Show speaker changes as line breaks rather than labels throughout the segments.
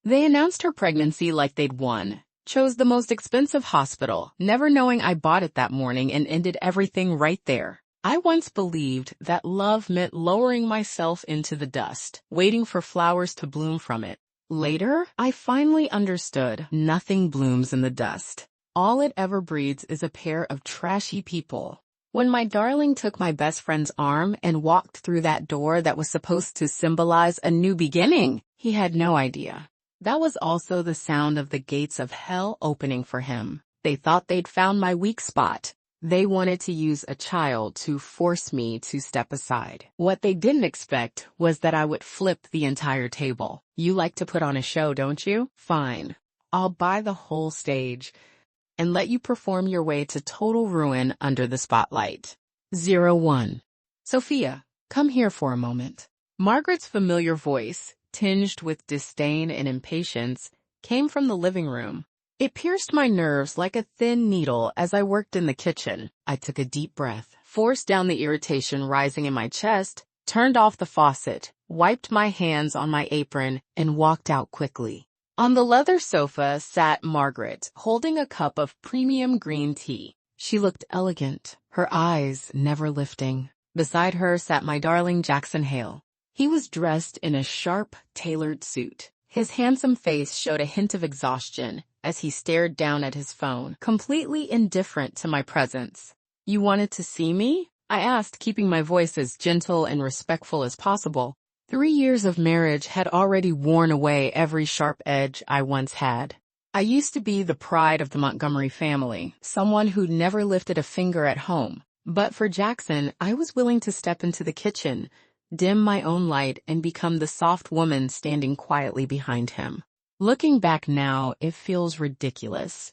They announced her pregnancy like they'd won, chose the most expensive hospital, never knowing I bought it that morning, and ended everything right there. I once believed that love meant lowering myself into the dust, waiting for flowers to bloom from it. Later, I finally understood nothing blooms in the dust. All it ever breeds is a pair of trashy people. When my darling took my best friend's arm and walked through that door that was supposed to symbolize a new beginning, he had no idea. That was also the sound of the gates of hell opening for him. They thought they'd found my weak spot. They wanted to use a child to force me to step aside. What they didn't expect was that I would flip the entire table. You like to put on a show, don't you? Fine. I'll buy the whole stage and let you perform your way to total ruin under the spotlight. 01. Sophia, come here for a moment. Margaret's familiar voice, tinged with disdain and impatience, came from the living room. It pierced my nerves like a thin needle as I worked in the kitchen. I took a deep breath, forced down the irritation rising in my chest, turned off the faucet, wiped my hands on my apron, and walked out quickly. On the leather sofa sat Margaret, holding a cup of premium green tea. She looked elegant, her eyes never lifting. Beside her sat my darling Jaxon Hale. He was dressed in a sharp, tailored suit. His handsome face showed a hint of exhaustion as he stared down at his phone, completely indifferent to my presence. "You wanted to see me?" I asked, keeping my voice as gentle and respectful as possible. 3 years of marriage had already worn away every sharp edge I once had. I used to be the pride of the Montgomery family, someone who never lifted a finger at home. But for Jaxon, I was willing to step into the kitchen, dim my own light, and become the soft woman standing quietly behind him. Looking back now, it feels ridiculous.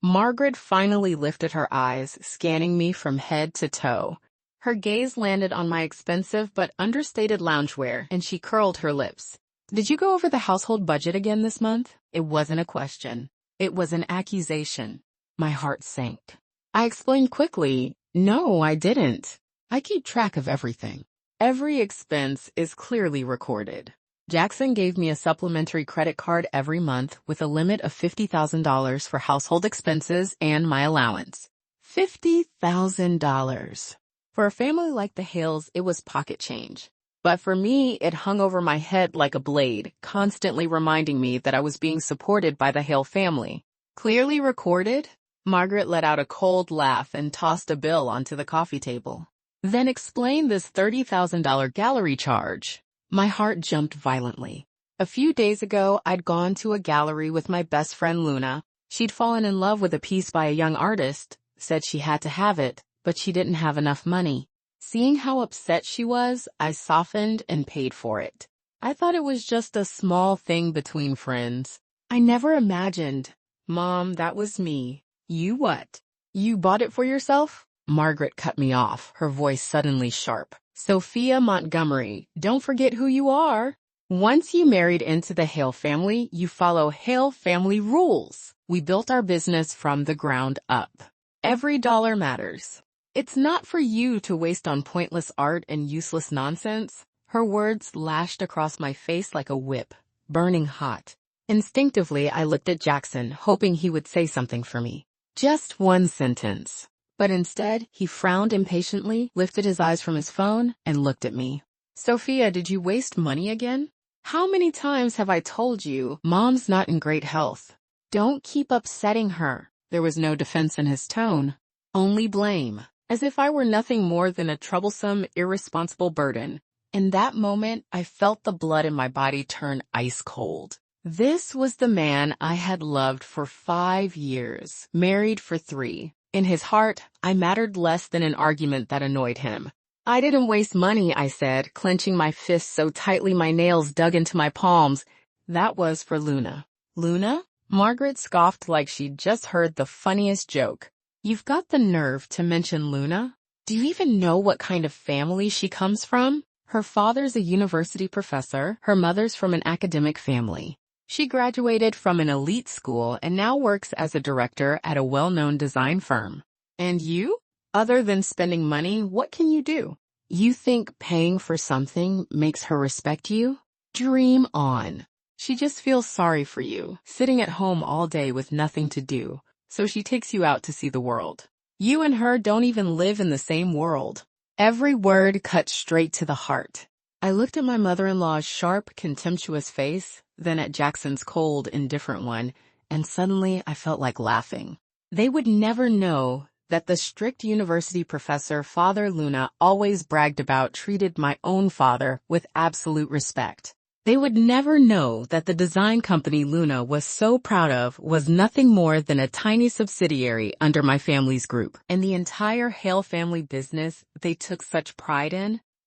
Margaret finally lifted her eyes, scanning me from head to toe. Her gaze landed on my expensive but understated loungewear, and she curled her lips. "Did you go over the household budget again this month?" It wasn't a question. It was an accusation. My heart sank. I explained quickly, "No, I didn't. I keep track of everything. Every expense is clearly recorded." Jaxon gave me a supplementary credit card every month with a limit of $50,000 for household expenses and my allowance. $50,000. For a family like the Hales, it was pocket change. But for me, it hung over my head like a blade, constantly reminding me that I was being supported by the Hale family. "Clearly recorded?" Margaret let out a cold laugh and tossed a bill onto the coffee table. "Then explain this $30,000 gallery charge." My heart jumped violently. A few days ago, I'd gone to a gallery with my best friend Luna. She'd fallen in love with a piece by a young artist, said she had to have it, but she didn't have enough money. Seeing how upset she was, I softened and paid for it. I thought it was just a small thing between friends. I never imagined. "Mom, that was me." "You what? You bought it for yourself?" Margaret cut me off, her voice suddenly sharp. "Sophia Montgomery, don't forget who you are. Once you married into the Hale family, you follow Hale family rules. We built our business from the ground up. Every dollar matters. It's not for you to waste on pointless art and useless nonsense." Her words lashed across my face like a whip, burning hot. Instinctively, I looked at Jaxon, hoping he would say something for me. Just one sentence. But instead, he frowned impatiently, lifted his eyes from his phone, and looked at me. "Sophia, did you waste money again? How many times have I told you, Mom's not in great health? Don't keep upsetting her." There was no defense in his tone, only blame, as if I were nothing more than a troublesome, irresponsible burden. In that moment, I felt the blood in my body turn ice cold. This was the man I had loved for 5 years, married for 3. In his heart, I mattered less than an argument that annoyed him. "I didn't waste money," I said, clenching my fists so tightly my nails dug into my palms. "That was for Luna." "Luna?" Margaret scoffed like she'd just heard the funniest joke. "You've got the nerve to mention Luna? Do you even know what kind of family she comes from? Her father's a university professor, her mother's from an academic family. She graduated from an elite school and now works as a director at a well-known design firm. And you? Other than spending money, what can you do? You think paying for something makes her respect you? Dream on." She just feels sorry for you, sitting at home all day with nothing to do, so she takes you out to see the world. You and her don't even live in the same world." Every word cut straight to the heart. I looked at my mother-in-law's sharp, contemptuous face, then at Jackson's cold, indifferent one, and suddenly I felt like laughing. They would never know that the strict university professor Father Luna always bragged about treated my own father with absolute respect. They would never know that the design company Luna was so proud of was nothing more than a tiny subsidiary under my family's group. And the entire Hale family business they took such pride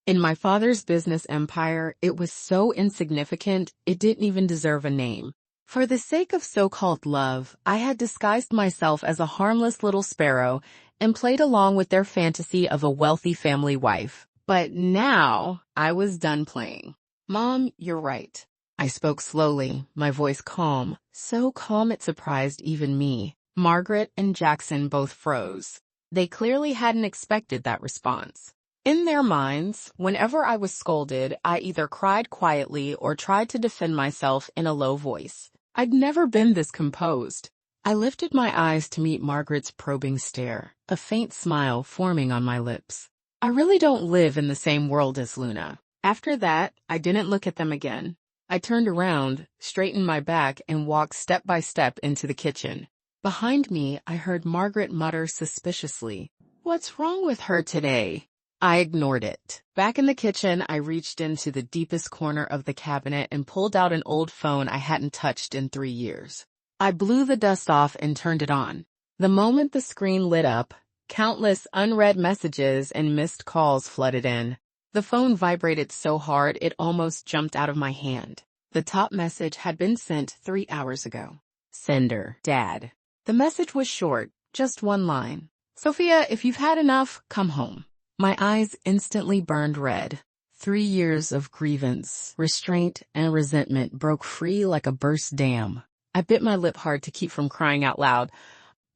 in my father's business empire, it was so insignificant it didn't even deserve a name. For the sake of so-called love, I had disguised myself as a harmless little sparrow and played along with their fantasy of a wealthy family wife. But now I was done playing. "Mom, you're right." I spoke slowly, my voice calm, so calm it surprised even me. Margaret and Jaxon both froze. They clearly hadn't expected that response. In their minds, whenever I was scolded, I either cried quietly or tried to defend myself in a low voice. I'd never been this composed. I lifted my eyes to meet Margaret's probing stare, a faint smile forming on my lips. "I really don't live in the same world as Luna." After that, I didn't look at them again. I turned around, straightened my back, and walked step by step into the kitchen. Behind me, I heard Margaret mutter suspiciously, "What's wrong with her today?" I ignored it. Back in the kitchen, I reached into the deepest corner of the cabinet and pulled out an old phone I hadn't touched in 3 years. I blew the dust off and turned it on. The moment the screen lit up, countless unread messages and missed calls flooded in. The phone vibrated so hard it almost jumped out of my hand. The top message had been sent 3 hours ago. Sender, Dad. The message was short, just one line. "Sophia, if you've had enough, come home." My eyes instantly burned red. 3 years of grievance, restraint, and resentment broke free like a burst dam. I bit my lip hard to keep from crying out loud.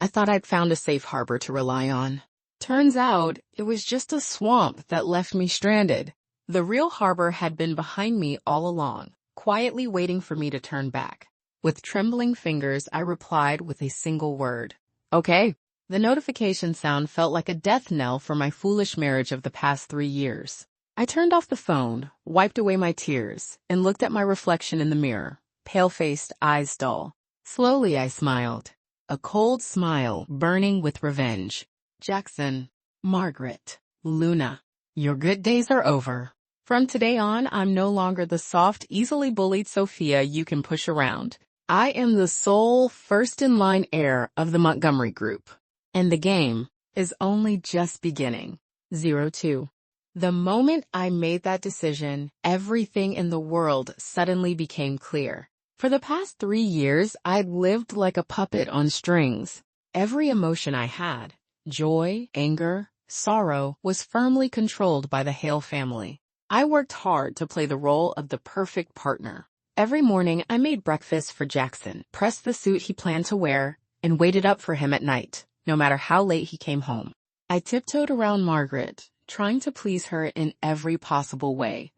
I thought I'd found a safe harbor to rely on. Turns out, it was just a swamp that left me stranded. The real harbor had been behind me all along, quietly waiting for me to turn back. With trembling fingers, I replied with a single word. "Okay." The notification sound felt like a death knell for my foolish marriage of the past 3 years. I turned off the phone, wiped away my tears, and looked at my reflection in the mirror, pale-faced, eyes dull. Slowly I smiled, a cold smile burning with revenge. "Jaxon, Margaret, Luna, your good days are over. From today on, I'm no longer the soft, easily bullied Sophia you can push around. I am the sole first-in-line heir of the Montgomery Group. And the game is only just beginning." 02. The moment I made that decision, everything in the world suddenly became clear. For the past 3 years, I'd lived like a puppet on strings. Every emotion I had, joy, anger, sorrow, was firmly controlled by the Hale family. I worked hard to play the role of the perfect partner. Every morning, I made breakfast for Jaxon, pressed the suit he planned to wear, and waited up for him at night, no matter how late he came home. I tiptoed around Margaret, trying to please her in every possible way.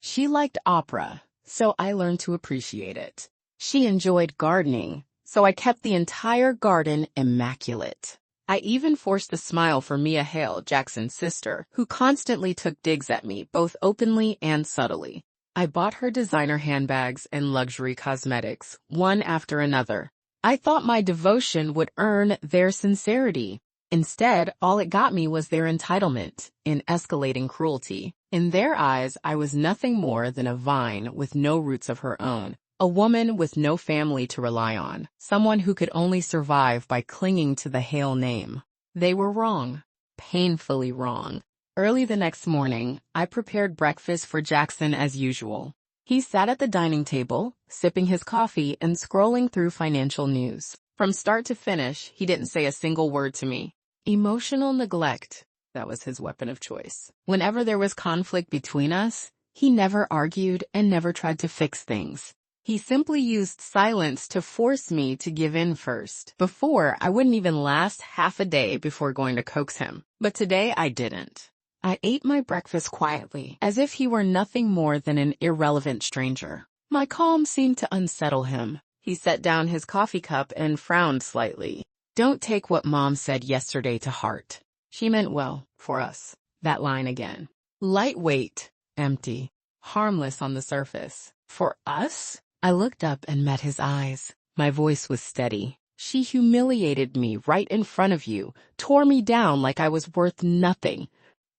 She liked opera, so I learned to appreciate it. She enjoyed gardening, so I kept the entire garden immaculate. I even forced a smile for Mia Hale, Jackson's sister, who constantly took digs at me, both openly and subtly. I bought her designer handbags and luxury cosmetics, one after another. I thought my devotion would earn their sincerity. Instead, all it got me was their entitlement in escalating cruelty. In their eyes, I was nothing more than a vine with no roots of her own. A woman with no family to rely on, someone who could only survive by clinging to the Hale name. They were wrong, painfully wrong. Early the next morning, I prepared breakfast for Jaxon as usual. He sat at the dining table, sipping his coffee and scrolling through financial news. From start to finish, he didn't say a single word to me. Emotional neglect, that was his weapon of choice. Whenever there was conflict between us, he never argued and never tried to fix things. He simply used silence to force me to give in first. Before, I wouldn't even last half a day before going to coax him. But today, I didn't. I ate my breakfast quietly, as if he were nothing more than an irrelevant stranger. My calm seemed to unsettle him. He set down his coffee cup and frowned slightly. Don't take what Mom said yesterday to heart. She meant well for us. That line again. Lightweight, empty, harmless on the surface. For us? I looked up and met his eyes. My voice was steady. She humiliated me right in front of you, tore me down like I was worth nothing.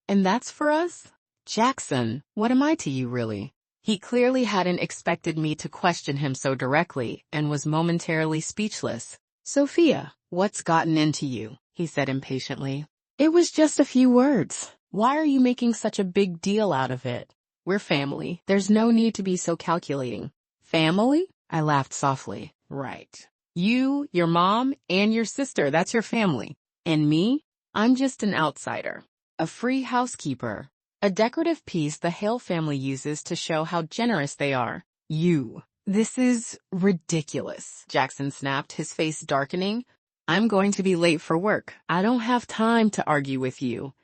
And that's for us? Jaxon, what am I to you really? He clearly hadn't expected me to question him so directly and was momentarily speechless. Sophia, what's gotten into you? He said impatiently. It was just a few words. Why are you making such a big deal out of it? We're family. There's no need to be so calculating. Family? I laughed softly. Right. You, your mom, and your sister, that's your family. And me? I'm just an outsider. A free housekeeper. A decorative piece the Hale family uses to show how generous they are. You. This is ridiculous, Jaxon snapped, his face darkening. I'm going to be late for work. I don't have time to argue with you.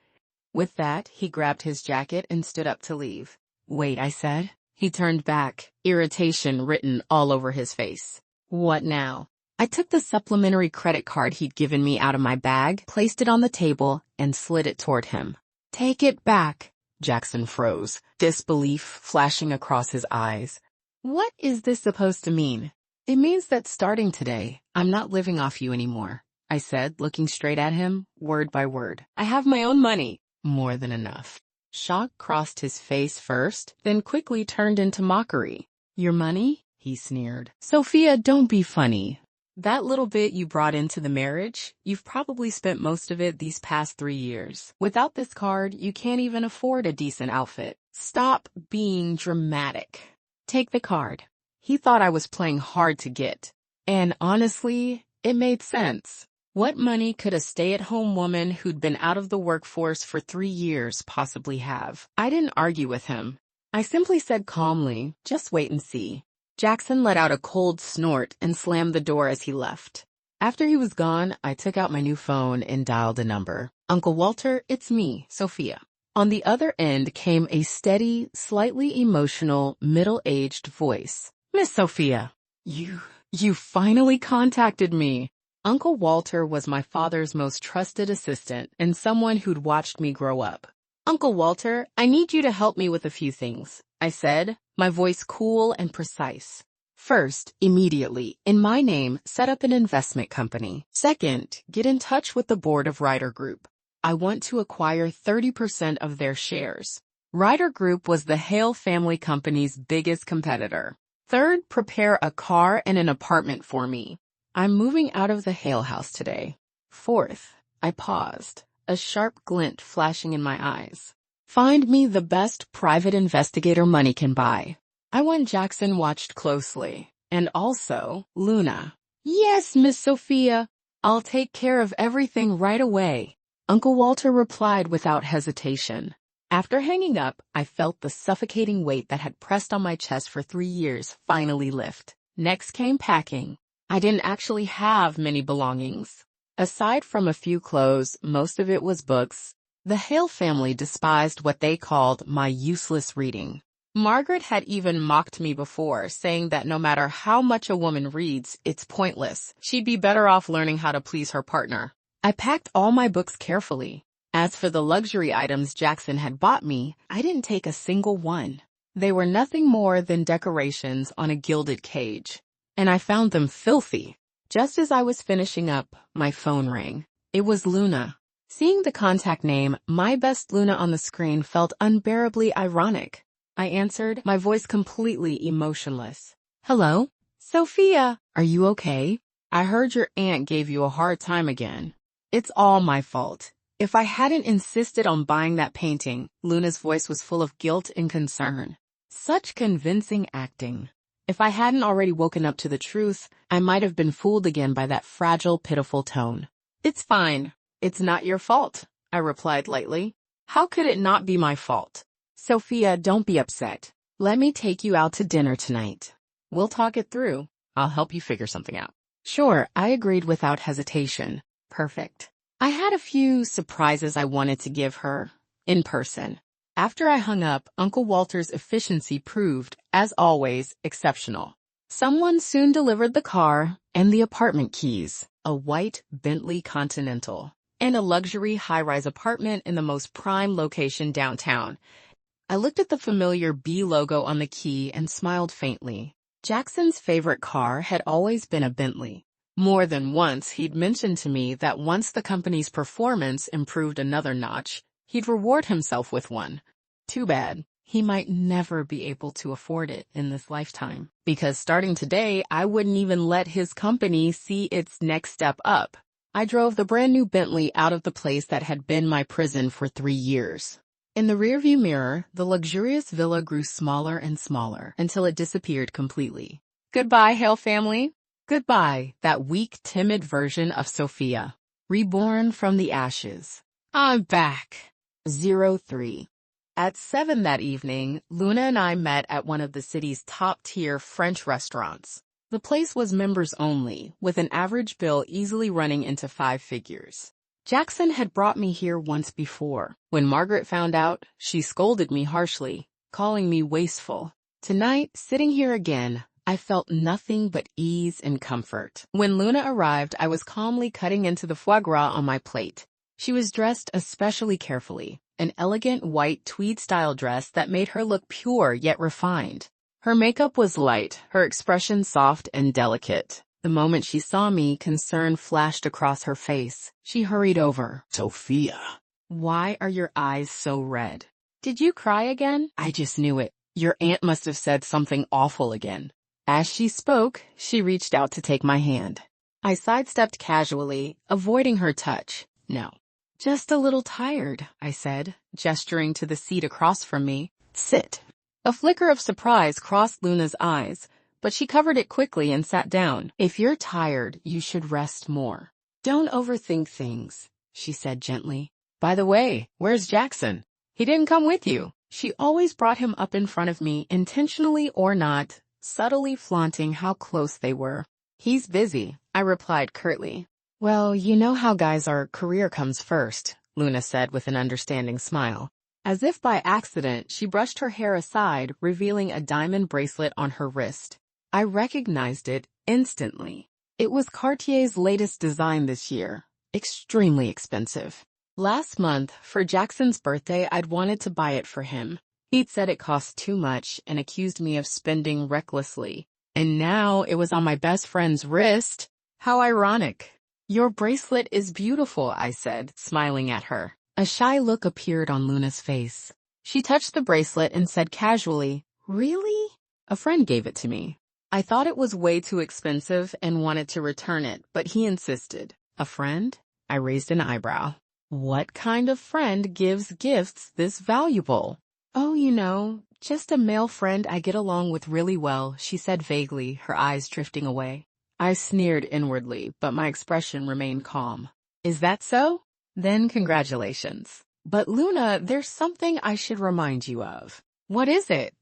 With that, he grabbed his jacket and stood up to leave. Wait, I said. He turned back, irritation written all over his face. What now? I took the supplementary credit card he'd given me out of my bag, placed it on the table, and slid it toward him. Take it back. Jaxon froze, disbelief flashing across his eyes. What is this supposed to mean? It means that starting today, I'm not living off you anymore, I said, looking straight at him, word by word. I have my own money. More than enough. Shock crossed his face first, then quickly turned into mockery. Your money? He sneered. Sophia, don't be funny. That little bit you brought into the marriage, you've probably spent most of it these past 3 years. Without this card, you can't even afford a decent outfit. Stop being dramatic. Take the card. He thought I was playing hard to get. And honestly, it made sense. What money could a stay-at-home woman who'd been out of the workforce for 3 years possibly have? I didn't argue with him. I simply said calmly, just wait and see. Jaxon let out a cold snort and slammed the door as he left. After he was gone, I took out my new phone and dialed a number. Uncle Walter, it's me, Sophia. On the other end came a steady, slightly emotional, middle-aged voice. Miss Sophia, you finally contacted me. Uncle Walter was my father's most trusted assistant and someone who'd watched me grow up. Uncle Walter, I need you to help me with a few things, I said, my voice cool and precise. First, immediately, in my name, set up an investment company. Second, get in touch with the board of Ryder Group. I want to acquire 30% of their shares. Ryder Group was the Hale family company's biggest competitor. Third, prepare a car and an apartment for me. I'm moving out of the Hale house today. Fourth, I paused, a sharp glint flashing in my eyes. Find me the best private investigator money can buy. I want Jaxon watched closely. And also, Luna. Yes, Miss Sophia. I'll take care of everything right away. Uncle Walter replied without hesitation. After hanging up, I felt the suffocating weight that had pressed on my chest for 3 years finally lift. Next came packing. I didn't actually have many belongings. Aside from a few clothes, most of it was books. The Hale family despised what they called my useless reading. Margaret had even mocked me before, saying that no matter how much a woman reads, it's pointless. She'd be better off learning how to please her partner. I packed all my books carefully. As for the luxury items Jaxon had bought me, I didn't take a single one. They were nothing more than decorations on a gilded cage. And I found them filthy. Just as I was finishing up, my phone rang. It was Luna. Seeing the contact name, My Best Luna, on the screen felt unbearably ironic. I answered, my voice completely emotionless. Hello? Sophia, are you okay? I heard your aunt gave you a hard time again. It's all my fault. If I hadn't insisted on buying that painting, Luna's voice was full of guilt and concern. Such convincing acting. If I hadn't already woken up to the truth, I might have been fooled again by that fragile, pitiful tone. It's fine. It's not your fault, I replied lightly. How could it not be my fault? Sophia, don't be upset. Let me take you out to dinner tonight. We'll talk it through. I'll help you figure something out. Sure, I agreed without hesitation. Perfect. I had a few surprises I wanted to give her, in person. After I hung up, Uncle Walter's efficiency proved, as always, exceptional. Someone soon delivered the car and the apartment keys, a white Bentley Continental, and a luxury high-rise apartment in the most prime location downtown. I looked at the familiar B logo on the key and smiled faintly. Jackson's favorite car had always been a Bentley. More than once he'd mentioned to me that once the company's performance improved another notch, he'd reward himself with one. Too bad. He might never be able to afford it in this lifetime, because starting today, I wouldn't even let his company see its next step up. I drove the brand new Bentley out of the place that had been my prison for 3 years. In the rearview mirror, the luxurious villa grew smaller and smaller until it disappeared completely. Goodbye, Hale family. Goodbye, that weak, timid version of Sophia. Reborn from the ashes. I'm back. 03. At 7 that evening, Luna and I met at one of the city's top-tier French restaurants. The place was members only, with an average bill easily running into 5 figures. Jaxon had brought me here once before. When Margaret found out, she scolded me harshly, calling me wasteful. Tonight, sitting here again, I felt nothing but ease and comfort. When Luna arrived, I was calmly cutting into the foie gras on my plate. She was dressed especially carefully, an elegant white tweed-style dress that made her look pure yet refined. Her makeup was light, her expression soft and delicate. The moment she saw me, concern flashed across her face. She hurried over. Sophia. Why are your eyes so red? Did you cry again? I just knew it. Your aunt must have said something awful again. As she spoke, she reached out to take my hand. I sidestepped casually, avoiding her touch. No. Just a little tired, I said, gesturing to the seat across from me. Sit. A flicker of surprise crossed Luna's eyes, but she covered it quickly and sat down. If you're tired, you should rest more. Don't overthink things, she said gently. By the way, where's Jaxon? He didn't come with you. She always brought him up in front of me, intentionally or not, subtly flaunting how close they were. He's busy, I replied curtly. Well, you know how guys are, career comes first, Luna said with an understanding smile. As if by accident, she brushed her hair aside, revealing a diamond bracelet on her wrist. I recognized it instantly. It was Cartier's latest design this year. Extremely expensive. Last month, for Jackson's birthday, I'd wanted to buy it for him. He'd said it cost too much and accused me of spending recklessly. And now it was on my best friend's wrist. How ironic. Your bracelet is beautiful, I said, smiling at her. A shy look appeared on Luna's face. She touched the bracelet and said casually, Really? A friend gave it to me. I thought it was way too expensive and wanted to return it, but he insisted. A friend? I raised an eyebrow. What kind of friend gives gifts this valuable? Oh, you know, just a male friend I get along with really well, she said vaguely, her eyes drifting away. I sneered inwardly, but my expression remained calm. Is that so? Then congratulations. But Luna, there's something I should remind you of. What is it?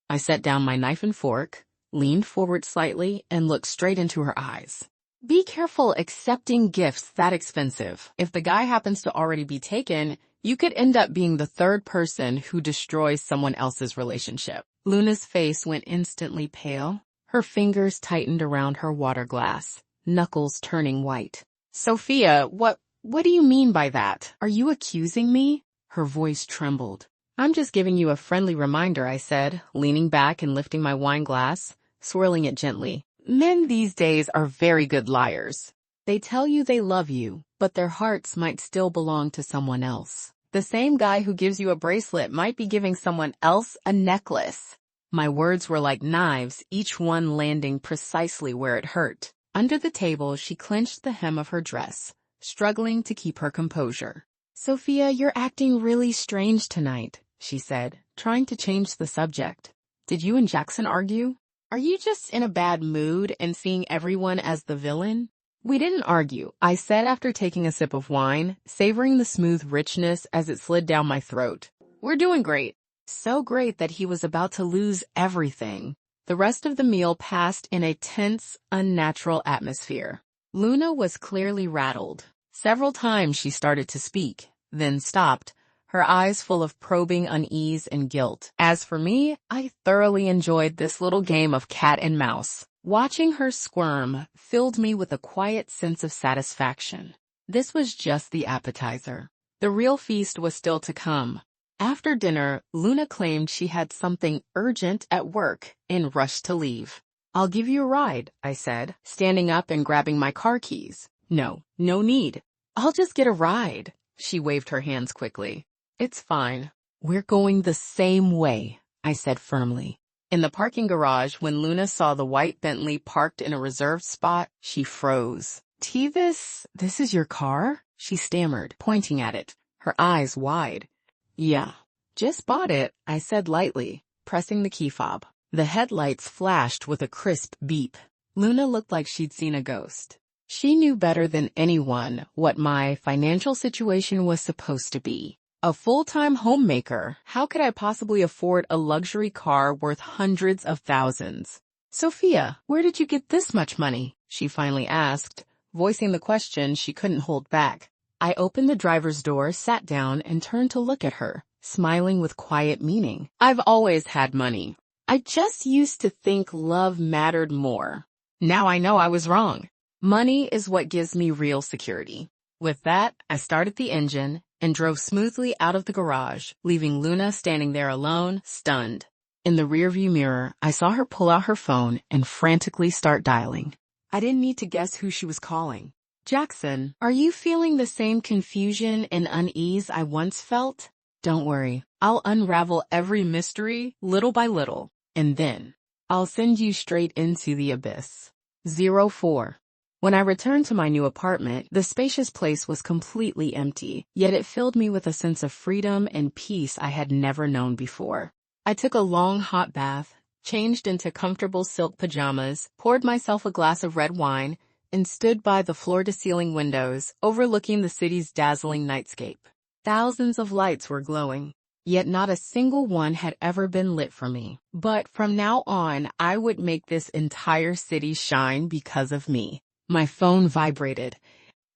I set down my knife and fork, leaned forward slightly, and looked straight into her eyes. Be careful accepting gifts that expensive. If the guy happens to already be taken, you could end up being the third person who destroys someone else's relationship. Luna's face went instantly pale. Her fingers tightened around her water glass, knuckles turning white. Sophia, what do you mean by that? Are you accusing me? Her voice trembled. I'm just giving you a friendly reminder, I said, leaning back and lifting my wine glass, swirling it gently. Men these days are very good liars. They tell you they love you, but their hearts might still belong to someone else. The same guy who gives you a bracelet might be giving someone else a necklace. My words were like knives, each one landing precisely where it hurt. Under the table, she clenched the hem of her dress, struggling to keep her composure. Sophia, you're acting really strange tonight, she said, trying to change the subject. Did you and Jaxon argue? Are you just in a bad mood and seeing everyone as the villain? We didn't argue, I said after taking a sip of wine, savoring the smooth richness as it slid down my throat. We're doing great. So great that he was about to lose everything. The rest of the meal passed in a tense, unnatural atmosphere. Luna was clearly rattled. Several times she started to speak, then stopped, her eyes full of probing unease and guilt. As for me, I thoroughly enjoyed this little game of cat and mouse. Watching her squirm filled me with a quiet sense of satisfaction. This was just the appetizer. The real feast was still to come. After dinner, Luna claimed she had something urgent at work and rushed to leave. "I'll give you a ride," I said, standing up and grabbing my car keys. No need. "I'll just get a ride." She waved her hands quickly. "It's fine. We're going the same way," I said firmly. In the parking garage, when Luna saw the white Bentley parked in a reserved spot, she froze. "This is your car?" she stammered, pointing at it, her eyes wide. "Yeah. Just bought it," I said lightly, pressing the key fob. The headlights flashed with a crisp beep. Luna looked like she'd seen a ghost. She knew better than anyone what my financial situation was supposed to be. A full-time homemaker, how could I possibly afford a luxury car worth hundreds of thousands? "Sophia, where did you get this much money?" she finally asked, voicing the question she couldn't hold back. I opened the driver's door, sat down, and turned to look at her, smiling with quiet meaning. "I've always had money. I just used to think love mattered more. Now I know I was wrong. Money is what gives me real security." With that, I started the engine and drove smoothly out of the garage, leaving Luna standing there alone, stunned. In the rearview mirror, I saw her pull out her phone and frantically start dialing. I didn't need to guess who she was calling. "Jaxon, are you feeling the same confusion and unease I once felt? Don't worry, I'll unravel every mystery little by little, and then I'll send you straight into the abyss." 04. When I returned to my new apartment, the spacious place was completely empty, yet it filled me with a sense of freedom and peace I had never known before. I took a long hot bath, changed into comfortable silk pajamas, poured myself a glass of red wine, and stood by the floor-to-ceiling windows, overlooking the city's dazzling nightscape. Thousands of lights were glowing, yet not a single one had ever been lit for me. But from now on, I would make this entire city shine because of me. My phone vibrated.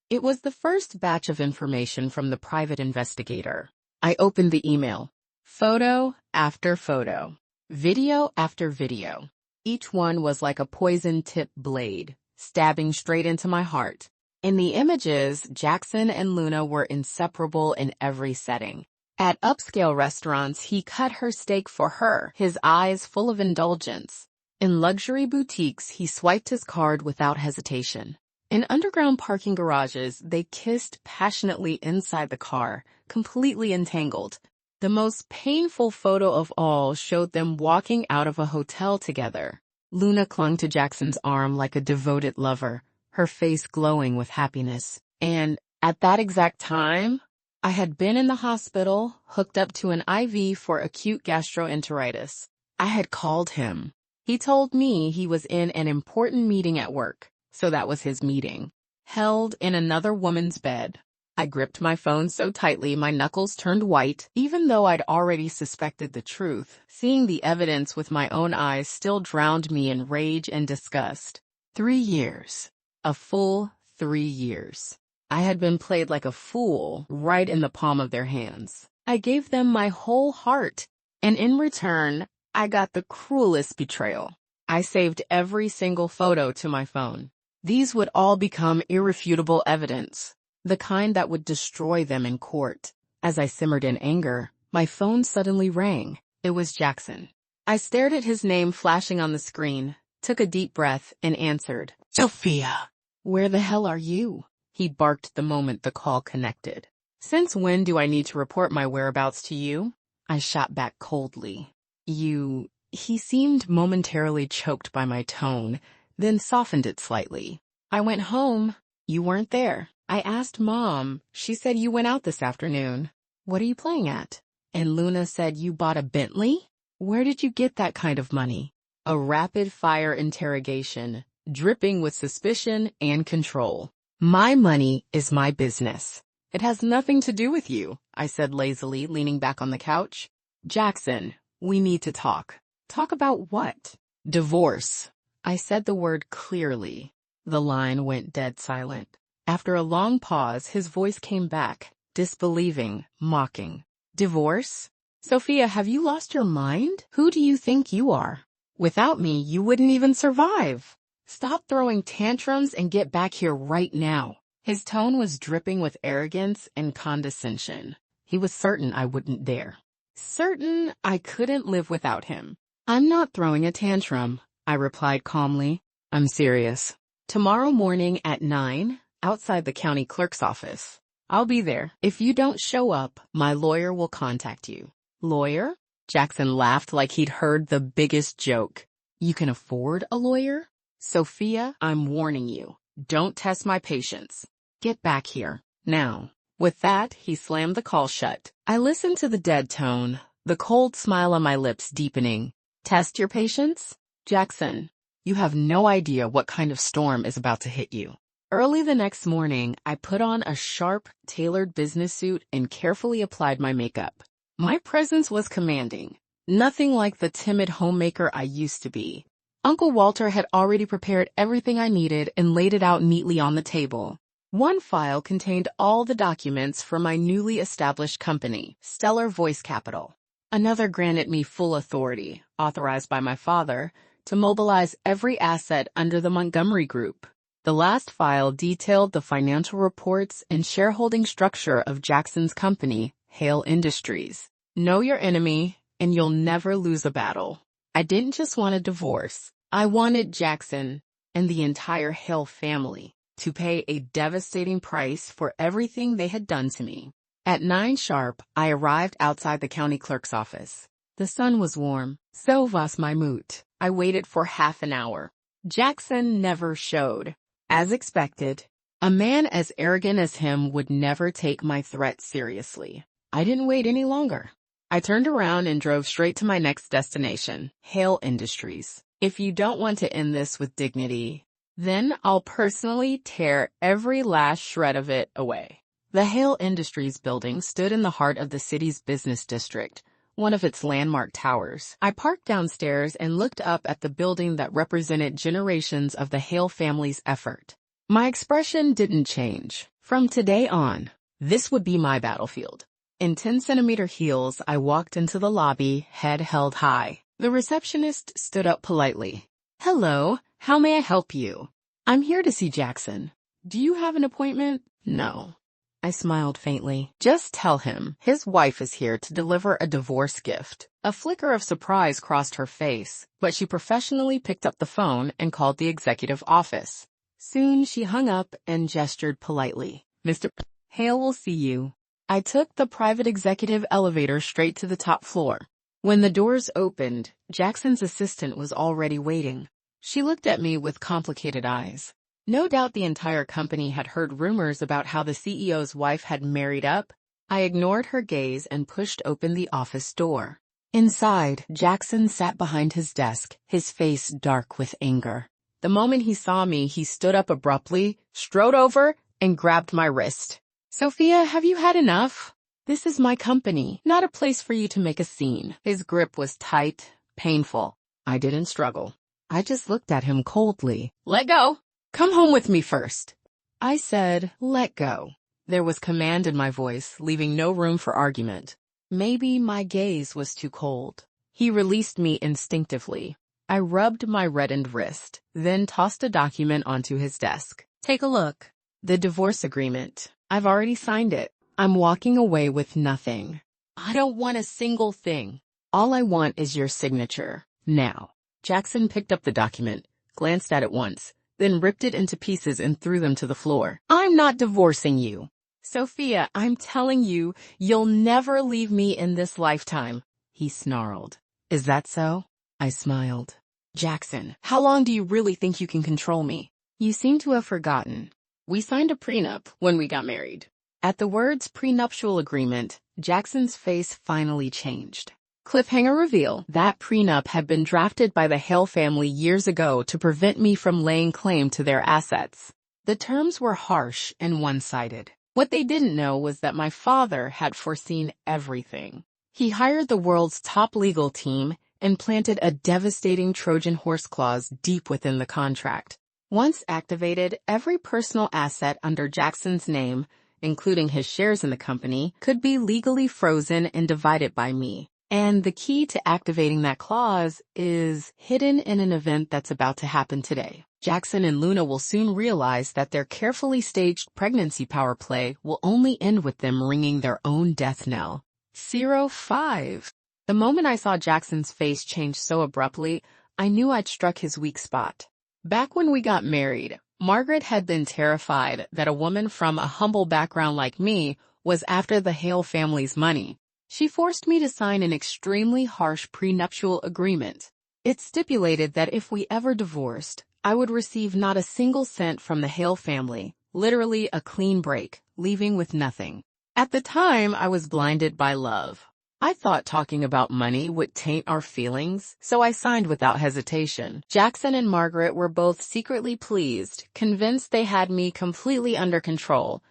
It was the first batch of information from the private investigator. I opened the email. Photo after photo. Video after video. Each one was like a poison-tipped blade, stabbing straight into my heart. In the images, Jaxon and Luna were inseparable in every setting. At upscale restaurants, he cut her steak for her, his eyes full of indulgence. In luxury boutiques, he swiped his card without hesitation. In underground parking garages, they kissed passionately inside the car, completely entangled. The most painful photo of all showed them walking out of a hotel together. Luna clung to Jaxon's arm like a devoted lover, her face glowing with happiness. And at that exact time, I had been in the hospital, hooked up to an IV for acute gastroenteritis. I had called him. He told me he was in an important meeting at work, so that was his meeting. Held in another woman's bed. I gripped my phone so tightly my knuckles turned white, even though I'd already suspected the truth. Seeing the evidence with my own eyes still drowned me in rage and disgust. 3 years. A full 3 years. I had been played like a fool right in the palm of their hands. I gave them my whole heart, and in return, I got the cruelest betrayal. I saved every single photo to my phone. These would all become irrefutable evidence, the kind that would destroy them in court. As I simmered in anger, my phone suddenly rang. It was Jaxon. I stared at his name flashing on the screen, took a deep breath, and answered. "Sophia, where the hell are you?" he barked the moment the call connected. "Since when do I need to report my whereabouts to you?" I shot back coldly. He seemed momentarily choked by my tone, then softened it slightly. "I went home. You weren't there. I asked Mom. She said you went out this afternoon. What are you playing at? And Luna said you bought a Bentley? Where did you get that kind of money?" A rapid-fire interrogation, dripping with suspicion and control. "My money is my business. It has nothing to do with you," I said lazily, leaning back on the couch. "Jaxon, we need to talk." "Talk about what?" "Divorce." I said the word clearly. The line went dead silent. After a long pause, his voice came back, disbelieving, mocking. Divorce? Sophia, have you lost your mind? Who do you think you are? Without me, you wouldn't even survive. Stop throwing tantrums and get back here right now. His tone was dripping with arrogance and condescension. He was certain I wouldn't dare. Certain I couldn't live without him. I'm not throwing a tantrum, I replied calmly. I'm serious. Tomorrow morning at 9, outside the county clerk's office. I'll be there. If you don't show up, my lawyer will contact you. Lawyer? Jaxon laughed like he'd heard the biggest joke. You can afford a lawyer? Sophia, I'm warning you. Don't test my patience. Get back here, now. With that, he slammed the call shut. I listened to the dead tone, the cold smile on my lips deepening. Test your patience? Jaxon, you have no idea what kind of storm is about to hit you. Early the next morning, I put on a sharp, tailored business suit and carefully applied my makeup. My presence was commanding, nothing like the timid homemaker I used to be. Uncle Walter had already prepared everything I needed and laid it out neatly on the table. One file contained all the documents for my newly established company, Stellar Voice Capital. Another granted me full authority, authorized by my father, to mobilize every asset under the Montgomery Group. The last file detailed the financial reports and shareholding structure of Jaxon's company, Hale Industries. Know your enemy, and you'll never lose a battle. I didn't just want a divorce. I wanted Jaxon and the entire Hale family to pay a devastating price for everything they had done to me. At 9 sharp, I arrived outside the county clerk's office. The sun was warm, so was my mood. I waited for half an hour. Jaxon never showed. As expected, a man as arrogant as him would never take my threat seriously. I didn't wait any longer. I turned around and drove straight to my next destination, Hale Industries. If you don't want to end this with dignity, then I'll personally tear every last shred of it away. The Hale Industries building stood in the heart of the city's business district, one of its landmark towers. I parked downstairs and looked up at the building that represented generations of the Hale family's effort. My expression didn't change. From today on, this would be my battlefield. In 10-centimeter heels, I walked into the lobby, head held high. The receptionist stood up politely. Hello, how may I help you? I'm here to see Jaxon. Do you have an appointment? No. I smiled faintly. Just tell him his wife is here to deliver a divorce gift. A flicker of surprise crossed her face, but she professionally picked up the phone and called the executive office. Soon she hung up and gestured politely. Mr. Hale will see you. I took the private executive elevator straight to the top floor. When the doors opened, Jaxon's assistant was already waiting. She looked at me with complicated eyes. No doubt the entire company had heard rumors about how the CEO's wife had married up. I ignored her gaze and pushed open the office door. Inside, Jaxon sat behind his desk, his face dark with anger. The moment he saw me, he stood up abruptly, strode over, and grabbed my wrist. Sophia, have you had enough? This is my company, not a place for you to make a scene. His grip was tight, painful. I didn't struggle. I just looked at him coldly. Let go. Come home with me first. I said, let go. There was command in my voice, leaving no room for argument. Maybe my gaze was too cold. He released me instinctively. I rubbed my reddened wrist, then tossed a document onto his desk. Take a look. The divorce agreement. I've already signed it. I'm walking away with nothing. I don't want a single thing. All I want is your signature. Now. Jaxon picked up the document, glanced at it once, then ripped it into pieces and threw them to the floor. I'm not divorcing you. Sophia, I'm telling you, you'll never leave me in this lifetime. He snarled. Is that so? I smiled. Jaxon, how long do you really think you can control me? You seem to have forgotten. We signed a prenup when we got married. At the words prenuptial agreement, Jaxon's face finally changed. Cliffhanger reveal. That prenup had been drafted by the Hale family years ago to prevent me from laying claim to their assets. The terms were harsh and one-sided. What they didn't know was that my father had foreseen everything. He hired the world's top legal team and planted a devastating Trojan horse clause deep within the contract. Once activated, every personal asset under Jaxon's name, including his shares in the company, could be legally frozen and divided by me. And the key to activating that clause is hidden in an event that's about to happen today. Jaxon and Luna will soon realize that their carefully staged pregnancy power play will only end with them ringing their own death knell. 05. The moment I saw Jaxon's face change so abruptly, I knew I'd struck his weak spot. Back when we got married, Margaret had been terrified that a woman from a humble background like me was after the Hale family's money. She forced me to sign an extremely harsh prenuptial agreement. It stipulated that if we ever divorced, I would receive not a single cent from the Hale family, literally a clean break, leaving with nothing. At the time, I was blinded by love. I thought talking about money would taint our feelings, so I signed without hesitation. Jaxon and Margaret were both secretly pleased, convinced they had me completely under control.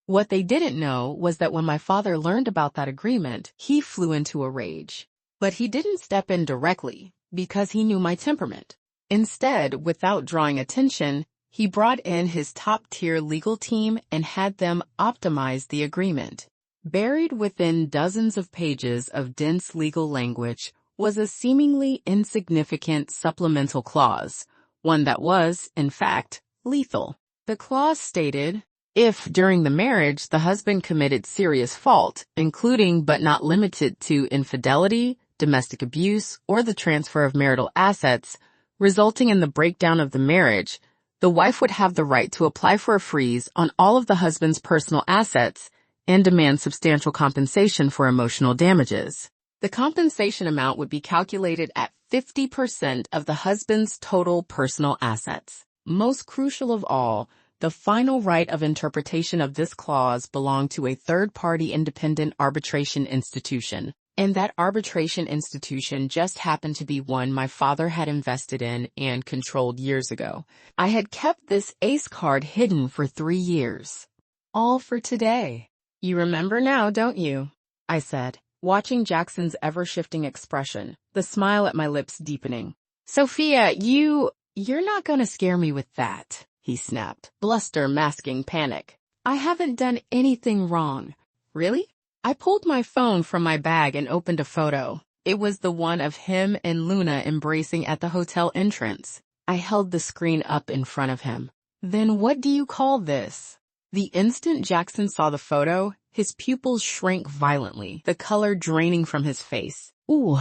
What they didn't know was that when my father learned about that agreement, he flew into a rage. But he didn't step in directly, because he knew my temperament. Instead, without drawing attention, he brought in his top-tier legal team and had them optimize the agreement. Buried within dozens of pages of dense legal language was a seemingly insignificant supplemental clause, one that was, in fact, lethal. The clause stated, if during the marriage the husband committed serious fault, including but not limited to infidelity, domestic abuse, or the transfer of marital assets, resulting in the breakdown of the marriage, the wife would have the right to apply for a freeze on all of the husband's personal assets and demand substantial compensation for emotional damages. The compensation amount would be calculated at 50% of the husband's total personal assets. Most crucial of all, the final right of interpretation of this clause belonged to a third-party independent arbitration institution, and that arbitration institution just happened to be one my father had invested in and controlled years ago. I had kept this ace card hidden for 3 years. All for today. You remember now, don't you? I said, watching Jaxon's ever-shifting expression, the smile at my lips deepening. Sophia, you're not gonna scare me with that, he snapped, bluster masking panic. I haven't done anything wrong. Really? I pulled my phone from my bag and opened a photo. It was the one of him and Luna embracing at the hotel entrance. I held the screen up in front of him. Then what do you call this? The instant Jaxon saw the photo, his pupils shrank violently, the color draining from his face. Ooh,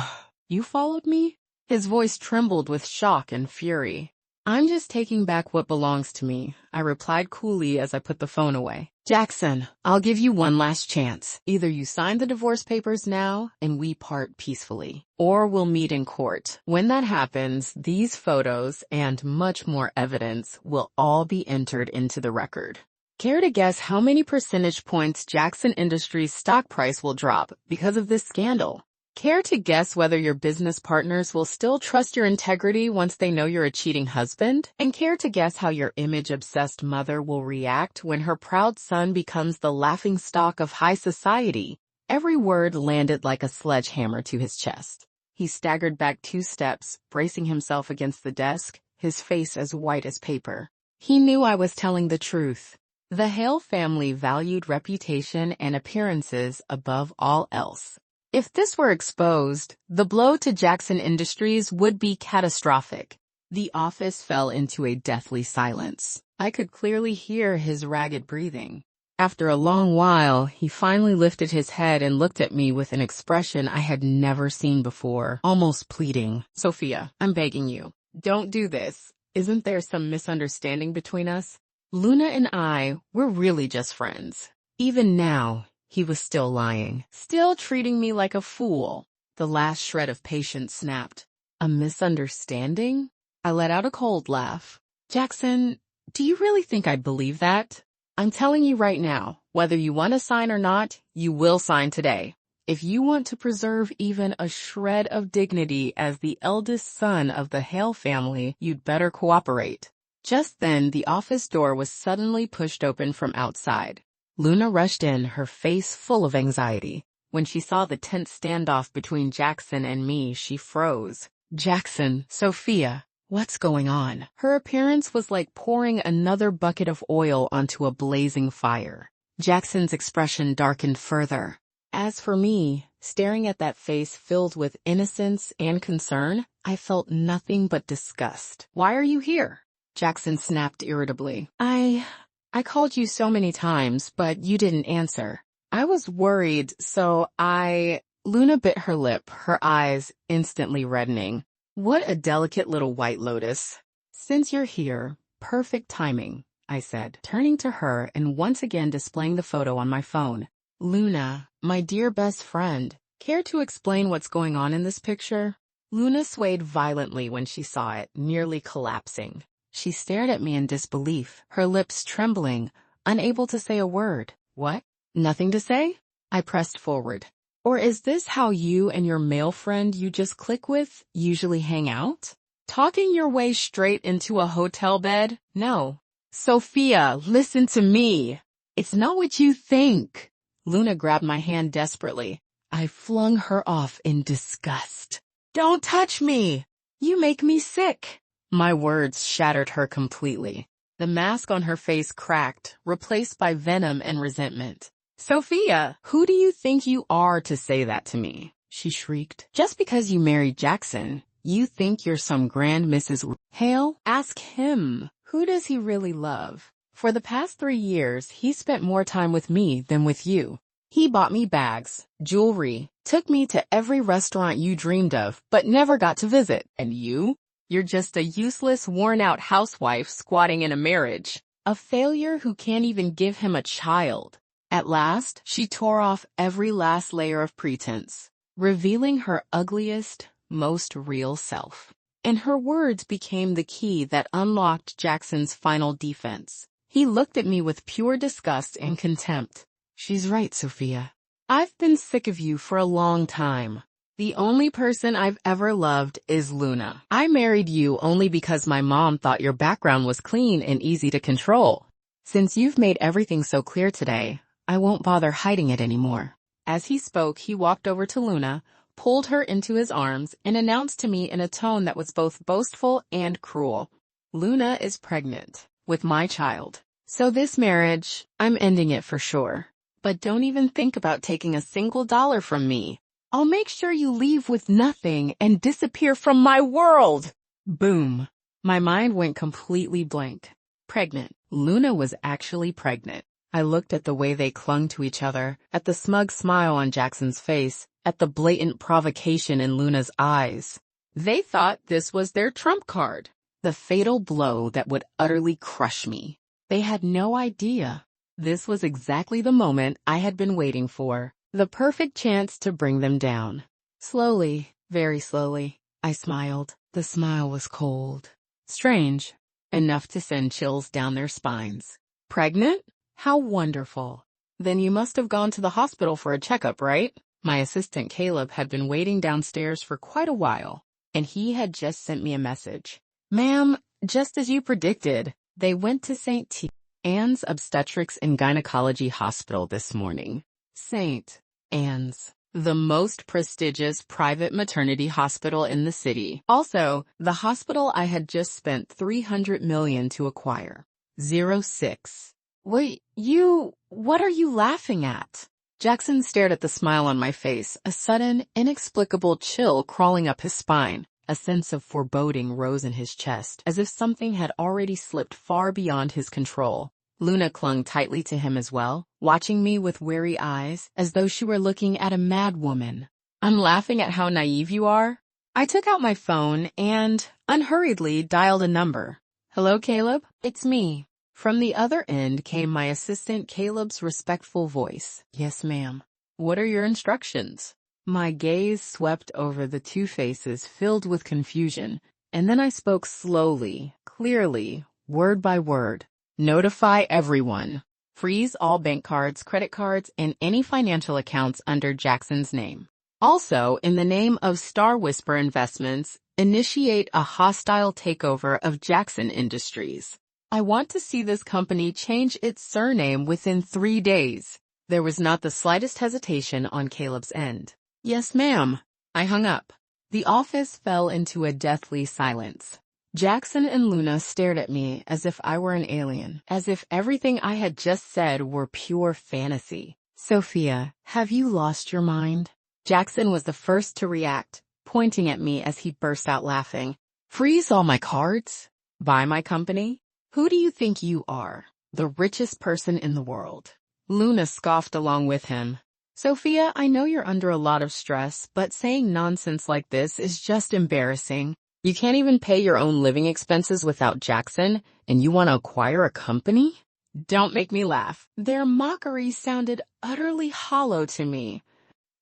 you followed me? His voice trembled with shock and fury. I'm just taking back what belongs to me, I replied coolly as I put the phone away. Jaxon, I'll give you one last chance. Either you sign the divorce papers now and we part peacefully, or we'll meet in court. When that happens, these photos and much more evidence will all be entered into the record. Care to guess how many percentage points Jaxon Industries' stock price will drop because of this scandal? Care to guess whether your business partners will still trust your integrity once they know you're a cheating husband? And care to guess how your image-obsessed mother will react when her proud son becomes the laughingstock of high society? Every word landed like a sledgehammer to his chest. He staggered back 2 steps, bracing himself against the desk, his face as white as paper. He knew I was telling the truth. The Hale family valued reputation and appearances above all else. If this were exposed, the blow to Jaxon Industries would be catastrophic. The office fell into a deathly silence. I could clearly hear his ragged breathing. After a long while, he finally lifted his head and looked at me with an expression I had never seen before, almost pleading. Sophia, I'm begging you, don't do this. Isn't there some misunderstanding between us? Luna and I, we're really just friends. Even now, he was still lying, still treating me like a fool. The last shred of patience snapped. A misunderstanding? I let out a cold laugh. Jaxon, do you really think I'd believe that? I'm telling you right now, whether you want to sign or not, you will sign today. If you want to preserve even a shred of dignity as the eldest son of the Hale family, you'd better cooperate. Just then, the office door was suddenly pushed open from outside. Luna rushed in, her face full of anxiety. When she saw the tense standoff between Jaxon and me, she froze. Jaxon, Sophia, what's going on? Her appearance was like pouring another bucket of oil onto a blazing fire. Jackson's expression darkened further. As for me, staring at that face filled with innocence and concern, I felt nothing but disgust. "Why are you here?" Jaxon snapped irritably. I called you so many times, but you didn't answer. I was worried, so Luna bit her lip, her eyes instantly reddening. "What a delicate little white lotus." "Since you're here, perfect timing," I said, turning to her and once again displaying the photo on my phone. "Luna, my dear best friend, care to explain what's going on in this picture?" Luna swayed violently when she saw it, nearly collapsing. She stared at me in disbelief, her lips trembling, unable to say a word. "What? Nothing to say?" I pressed forward. "Or is this how you and your male friend you just click with usually hang out? Talking your way straight into a hotel bed? No. Sophia, listen to me. It's not what you think." Luna grabbed my hand desperately. I flung her off in disgust. "Don't touch me! You make me sick." My words shattered her completely. The mask on her face cracked, replaced by venom and resentment. "Sophia, who do you think you are to say that to me?" she shrieked. "Just because you married Jaxon, you think you're some grand Mrs. Hale? Ask him. Who does he really love? For the past 3 years, he spent more time with me than with you. He bought me bags, jewelry, took me to every restaurant you dreamed of, but never got to visit. And you? You're just a useless, worn-out housewife squatting in a marriage. A failure who can't even give him a child." At last, she tore off every last layer of pretense, revealing her ugliest, most real self. And her words became the key that unlocked Jackson's final defense. He looked at me with pure disgust and contempt. "She's right, Sophia. I've been sick of you for a long time. The only person I've ever loved is Luna. I married you only because my mom thought your background was clean and easy to control. Since you've made everything so clear today, I won't bother hiding it anymore." As he spoke, he walked over to Luna, pulled her into his arms, and announced to me in a tone that was both boastful and cruel. "Luna is pregnant with my child. So this marriage, I'm ending it for sure. But don't even think about taking a single dollar from me. I'll make sure you leave with nothing and disappear from my world." Boom. My mind went completely blank. Pregnant. Luna was actually pregnant. I looked at the way they clung to each other, at the smug smile on Jackson's face, at the blatant provocation in Luna's eyes. They thought this was their trump card, the fatal blow that would utterly crush me. They had no idea. This was exactly the moment I had been waiting for, the perfect chance to bring them down. Slowly, very slowly, I smiled. The smile was cold, strange, enough to send chills down their spines. "Pregnant? How wonderful. Then you must have gone to the hospital for a checkup, right?" My assistant Caleb had been waiting downstairs for quite a while, and he had just sent me a message. "Ma'am, just as you predicted, they went to St. Anne's Obstetrics and Gynecology Hospital this morning." St. Anne's, the most prestigious private maternity hospital in the city. Also, the hospital I had just spent $300 million to acquire. 06. "Wait, what are you laughing at?" Jaxon stared at the smile on my face, a sudden, inexplicable chill crawling up his spine. A sense of foreboding rose in his chest, as if something had already slipped far beyond his control. Luna clung tightly to him as well, watching me with weary eyes, as though she were looking at a mad woman. "I'm laughing at how naive you are." I took out my phone and, unhurriedly, dialed a number. "Hello, Caleb? It's me." From the other end came my assistant Caleb's respectful voice. "Yes, ma'am. What are your instructions?" My gaze swept over the two faces filled with confusion, and then I spoke slowly, clearly, word by word. "Notify everyone. Freeze all bank cards, credit cards, and any financial accounts under Jackson's name. Also, in the name of Star Whisper Investments, initiate a hostile takeover of Jaxon Industries. I want to see this company change its surname within 3 days." There was not the slightest hesitation on Caleb's end. "Yes, ma'am." I hung up. The office fell into a deathly silence. Jaxon and Luna stared at me as if I were an alien, as if everything I had just said were pure fantasy. Sophia, have you lost your mind? Jaxon was the first to react, pointing at me as he burst out laughing. Freeze all my cards? Buy my company? Who do you think you are? The richest person in the world. Luna scoffed along with him. Sophia, I know you're under a lot of stress, but saying nonsense like this is just embarrassing. You can't even pay your own living expenses without Jaxon, and you want to acquire a company? Don't make me laugh. Their mockery sounded utterly hollow to me.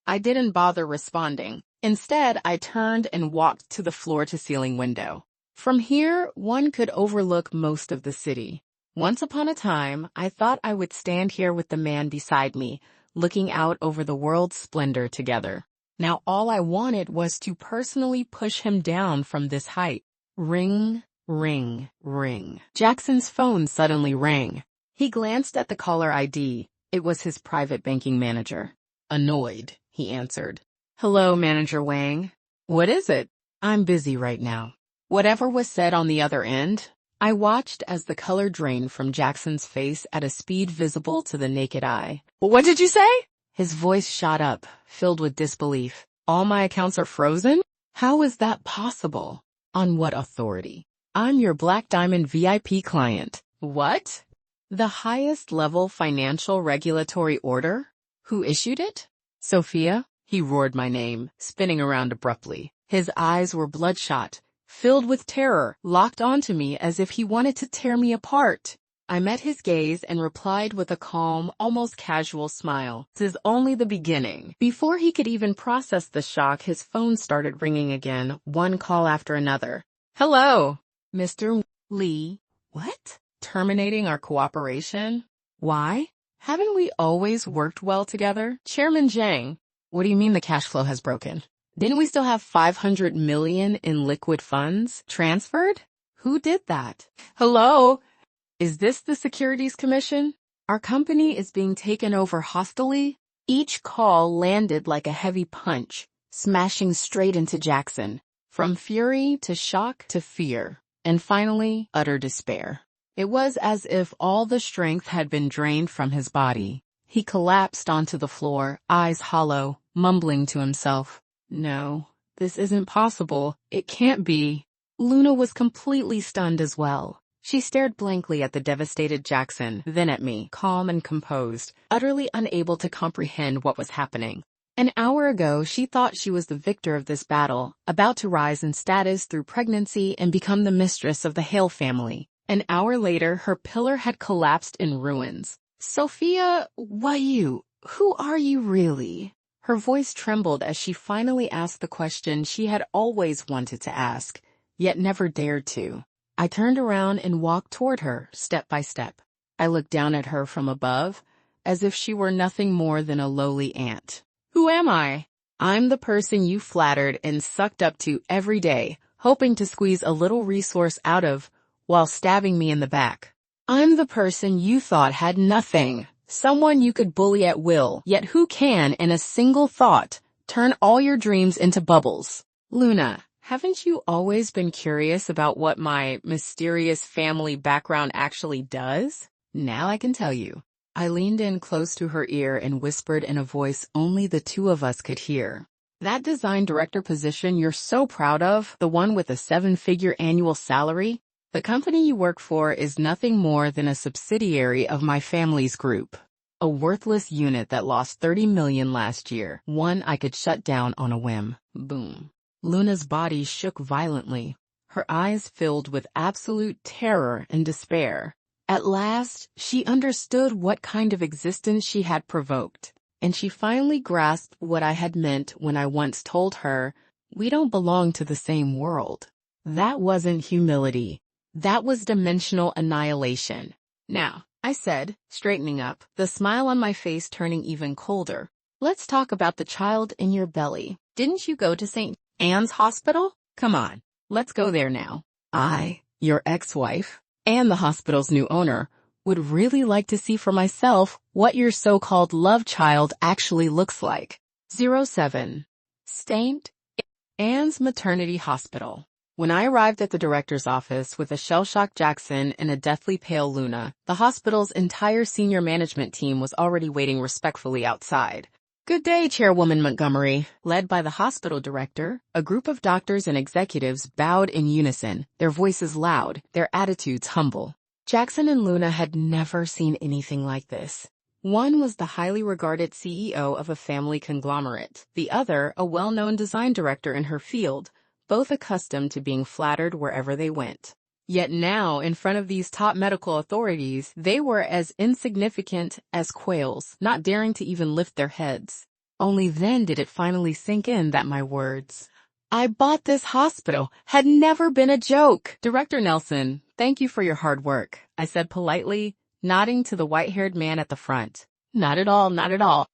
I didn't bother responding. Instead, I turned and walked to the floor-to-ceiling window. From here, one could overlook most of the city. Once upon a time, I thought I would stand here with the man beside me, looking out over the world's splendor together. Now all I wanted was to personally push him down from this height. Ring, ring, ring. Jackson's phone suddenly rang. He glanced at the caller ID. It was his private banking manager. Annoyed, he answered. Hello, Manager Wang. What is it? I'm busy right now. Whatever was said on the other end, I watched as the color drained from Jackson's face at a speed visible to the naked eye. What did you say? His voice shot up, filled with disbelief. All my accounts are frozen? How is that possible? On what authority? I'm your Black Diamond VIP client. What? The highest level financial regulatory order? Who issued it? Sophia? He roared my name, spinning around abruptly. His eyes were bloodshot, filled with terror, locked onto me as if he wanted to tear me apart. I met his gaze and replied with a calm, almost casual smile. This is only the beginning. Before he could even process the shock, his phone started ringing again, one call after another. Hello, Mr. Lee. What? Terminating our cooperation? Why? Haven't we always worked well together? Chairman Zhang, what do you mean the cash flow has broken? Didn't we still have $500 million in liquid funds transferred? Who did that? Hello? Is this the Securities Commission? Our company is being taken over hostilely. Each call landed like a heavy punch, smashing straight into Jaxon, from fury to shock to fear, and finally, utter despair. It was as if all the strength had been drained from his body. He collapsed onto the floor, eyes hollow, mumbling to himself. No, this isn't possible. It can't be. Luna was completely stunned as well. She stared blankly at the devastated Jaxon, then at me, calm and composed, utterly unable to comprehend what was happening. An hour ago, she thought she was the victor of this battle, about to rise in status through pregnancy and become the mistress of the Hale family. An hour later, her pillar had collapsed in ruins. Sophia, who are you really? Her voice trembled as she finally asked the question she had always wanted to ask, yet never dared to. I turned around and walked toward her, step by step. I looked down at her from above, as if she were nothing more than a lowly ant. Who am I? I'm the person you flattered and sucked up to every day, hoping to squeeze a little resource out of, while stabbing me in the back. I'm the person you thought had nothing, someone you could bully at will, yet who can, in a single thought, turn all your dreams into bubbles. Luna, haven't you always been curious about what my mysterious family background actually does? Now I can tell you. I leaned in close to her ear and whispered in a voice only the two of us could hear. That design director position you're so proud of, the one with a 7-figure annual salary, the company you work for is nothing more than a subsidiary of my family's group. A worthless unit that lost $30 million last year, one I could shut down on a whim. Boom. Luna's body shook violently, her eyes filled with absolute terror and despair. At last, she understood what kind of existence she had provoked, and she finally grasped what I had meant when I once told her, we don't belong to the same world. That wasn't humility. That was dimensional annihilation. Now, I said, straightening up, the smile on my face turning even colder. Let's talk about the child in your belly. Didn't you go to St. Anne's Hospital? Come on, let's go there now. I, your ex-wife, and the hospital's new owner, would really like to see for myself what your so-called love child actually looks like. 07. St. Anne's Maternity Hospital. When I arrived at the director's office with a shell-shocked Jaxon and a deathly pale Luna, the hospital's entire senior management team was already waiting respectfully outside. "Good day, Chairwoman Montgomery." Led by the hospital director, a group of doctors and executives bowed in unison, their voices loud, their attitudes humble. Jaxon and Luna had never seen anything like this. One was the highly regarded CEO of a family conglomerate, the other a well-known design director in her field, both accustomed to being flattered wherever they went. Yet now, in front of these top medical authorities, they were as insignificant as quails, not daring to even lift their heads. Only then did it finally sink in that my words, "I bought this hospital," had never been a joke. "Director Nelson, thank you for your hard work," I said politely, nodding to the white-haired man at the front. "Not at all, not at all.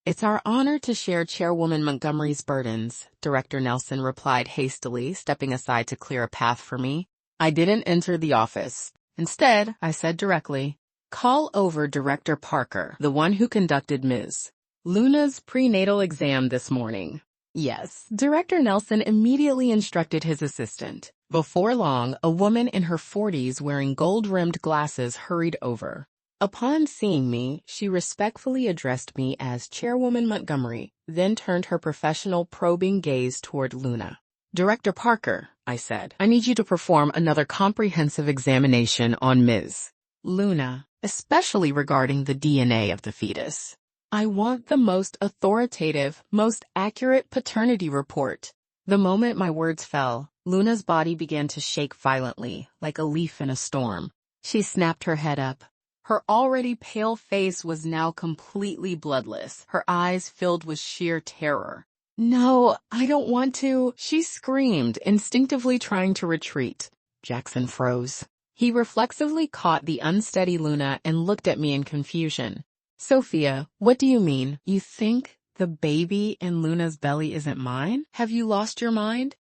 It's our honor to share Chairwoman Montgomery's burdens," Director Nelson replied hastily, stepping aside to clear a path for me. I didn't enter the office. Instead, I said directly, "Call over Director Parker, the one who conducted Ms. Luna's prenatal exam this morning." Yes, Director Nelson immediately instructed his assistant. Before long, a woman in her 40s wearing gold-rimmed glasses hurried over. Upon seeing me, she respectfully addressed me as Chairwoman Montgomery, then turned her professional probing gaze toward Luna. "Director Parker," I said, "I need you to perform another comprehensive examination on Ms. Luna, especially regarding the DNA of the fetus. I want the most authoritative, most accurate paternity report." The moment my words fell, Luna's body began to shake violently, like a leaf in a storm. She snapped her head up. Her already pale face was now completely bloodless, her eyes filled with sheer terror. "No, I don't want to," she screamed, instinctively trying to retreat. Jaxon froze. He reflexively caught the unsteady Luna and looked at me in confusion. "Sophia, what do you mean? You think the baby in Luna's belly isn't mine? Have you lost your mind?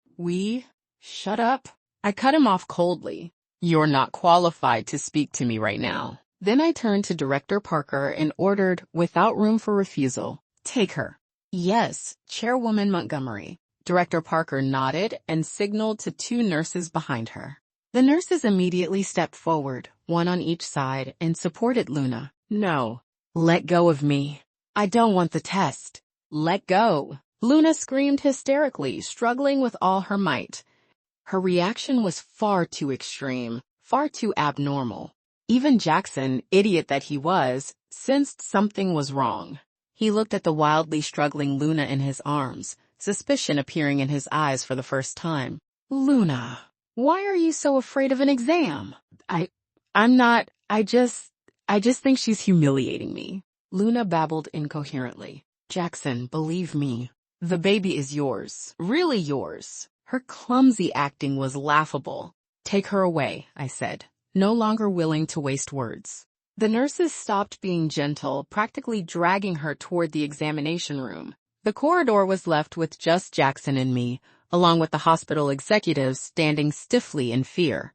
Shut up." I cut him off coldly. "You're not qualified to speak to me right now." Then I turned to Director Parker and ordered, without room for refusal, "Take her." "Yes, Chairwoman Montgomery." Director Parker nodded and signaled to two nurses behind her. The nurses immediately stepped forward, one on each side, and supported Luna. "No. Let go of me. I don't want the test. Let go." Luna screamed hysterically, struggling with all her might. Her reaction was far too extreme, far too abnormal. Even Jaxon, idiot that he was, sensed something was wrong. He looked at the wildly struggling Luna in his arms, suspicion appearing in his eyes for the first time. "Luna, why are you so afraid of an exam?" I'm not, I just think she's humiliating me." Luna babbled incoherently. "Jaxon, believe me, the baby is yours, really yours." Her clumsy acting was laughable. "Take her away," I said, no longer willing to waste words. The nurses stopped being gentle, practically dragging her toward the examination room. The corridor was left with just Jaxon and me, along with the hospital executives standing stiffly in fear.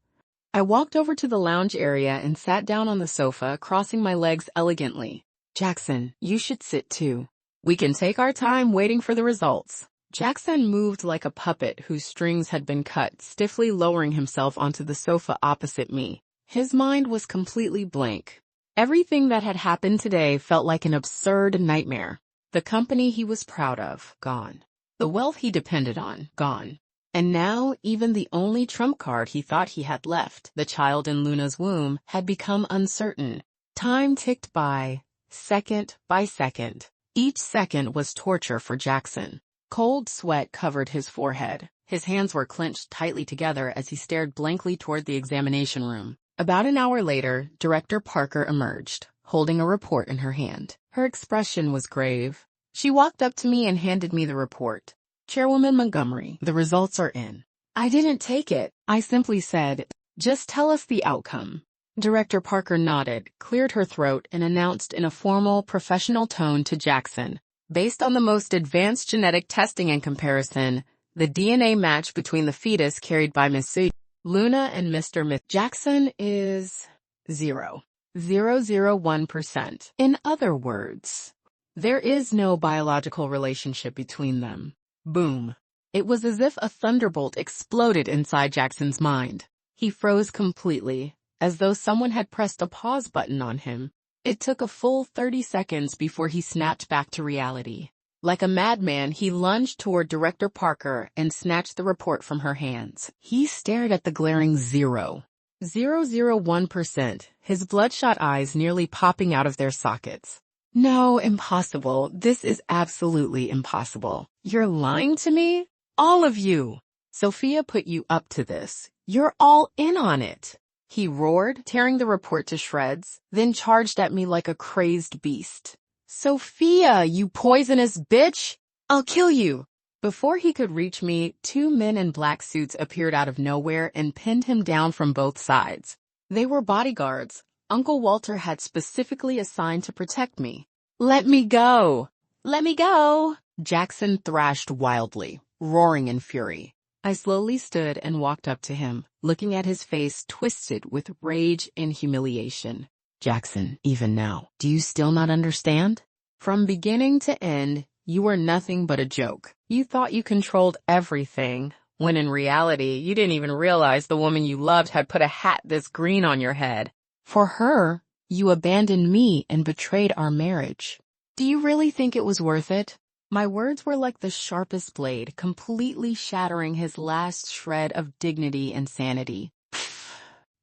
I walked over to the lounge area and sat down on the sofa, crossing my legs elegantly. "Jaxon, you should sit too. We can take our time waiting for the results." Jaxon moved like a puppet whose strings had been cut, stiffly lowering himself onto the sofa opposite me. His mind was completely blank. Everything that had happened today felt like an absurd nightmare. The company he was proud of, gone. The wealth he depended on, gone. And now, even the only trump card he thought he had left, the child in Luna's womb, had become uncertain. Time ticked by, second by second. Each second was torture for Jaxon. Cold sweat covered his forehead. His hands were clenched tightly together as he stared blankly toward the examination room. About an hour later, Director Parker emerged, holding a report in her hand. Her expression was grave. She walked up to me and handed me the report. "Chairwoman Montgomery, the results are in." I didn't take it. I simply said, "Just tell us the outcome." Director Parker nodded, cleared her throat, and announced in a formal, professional tone to Jaxon, "Based on the most advanced genetic testing and comparison, the DNA match between the fetus carried by Miss Luna and Mr. Jaxon is 0.001%. In other words, there is no biological relationship between them." Boom. It was as if a thunderbolt exploded inside Jackson's mind. He froze completely, as though someone had pressed a pause button on him. It took a full 30 seconds before he snapped back to reality. Like a madman, he lunged toward Director Parker and snatched the report from her hands. He stared at the glaring 0.001%, his bloodshot eyes nearly popping out of their sockets. No, impossible. This is absolutely impossible. You're lying to me? All of you. Sophia put you up to this. You're all in on it. He roared, tearing the report to shreds, then charged at me like a crazed beast. Sophia, you poisonous bitch! I'll kill you! Before he could reach me, 2 men in black suits appeared out of nowhere and pinned him down from both sides. They were bodyguards Uncle Walter had specifically assigned to protect me. Let me go! Let me go! Jaxon thrashed wildly, roaring in fury. I slowly stood and walked up to him, looking at his face twisted with rage and humiliation. Jaxon, even now, do you still not understand? From beginning to end, you were nothing but a joke. You thought you controlled everything, when in reality, you didn't even realize the woman you loved had put a hat this green on your head. For her, you abandoned me and betrayed our marriage. Do you really think it was worth it? My words were like the sharpest blade, completely shattering his last shred of dignity and sanity.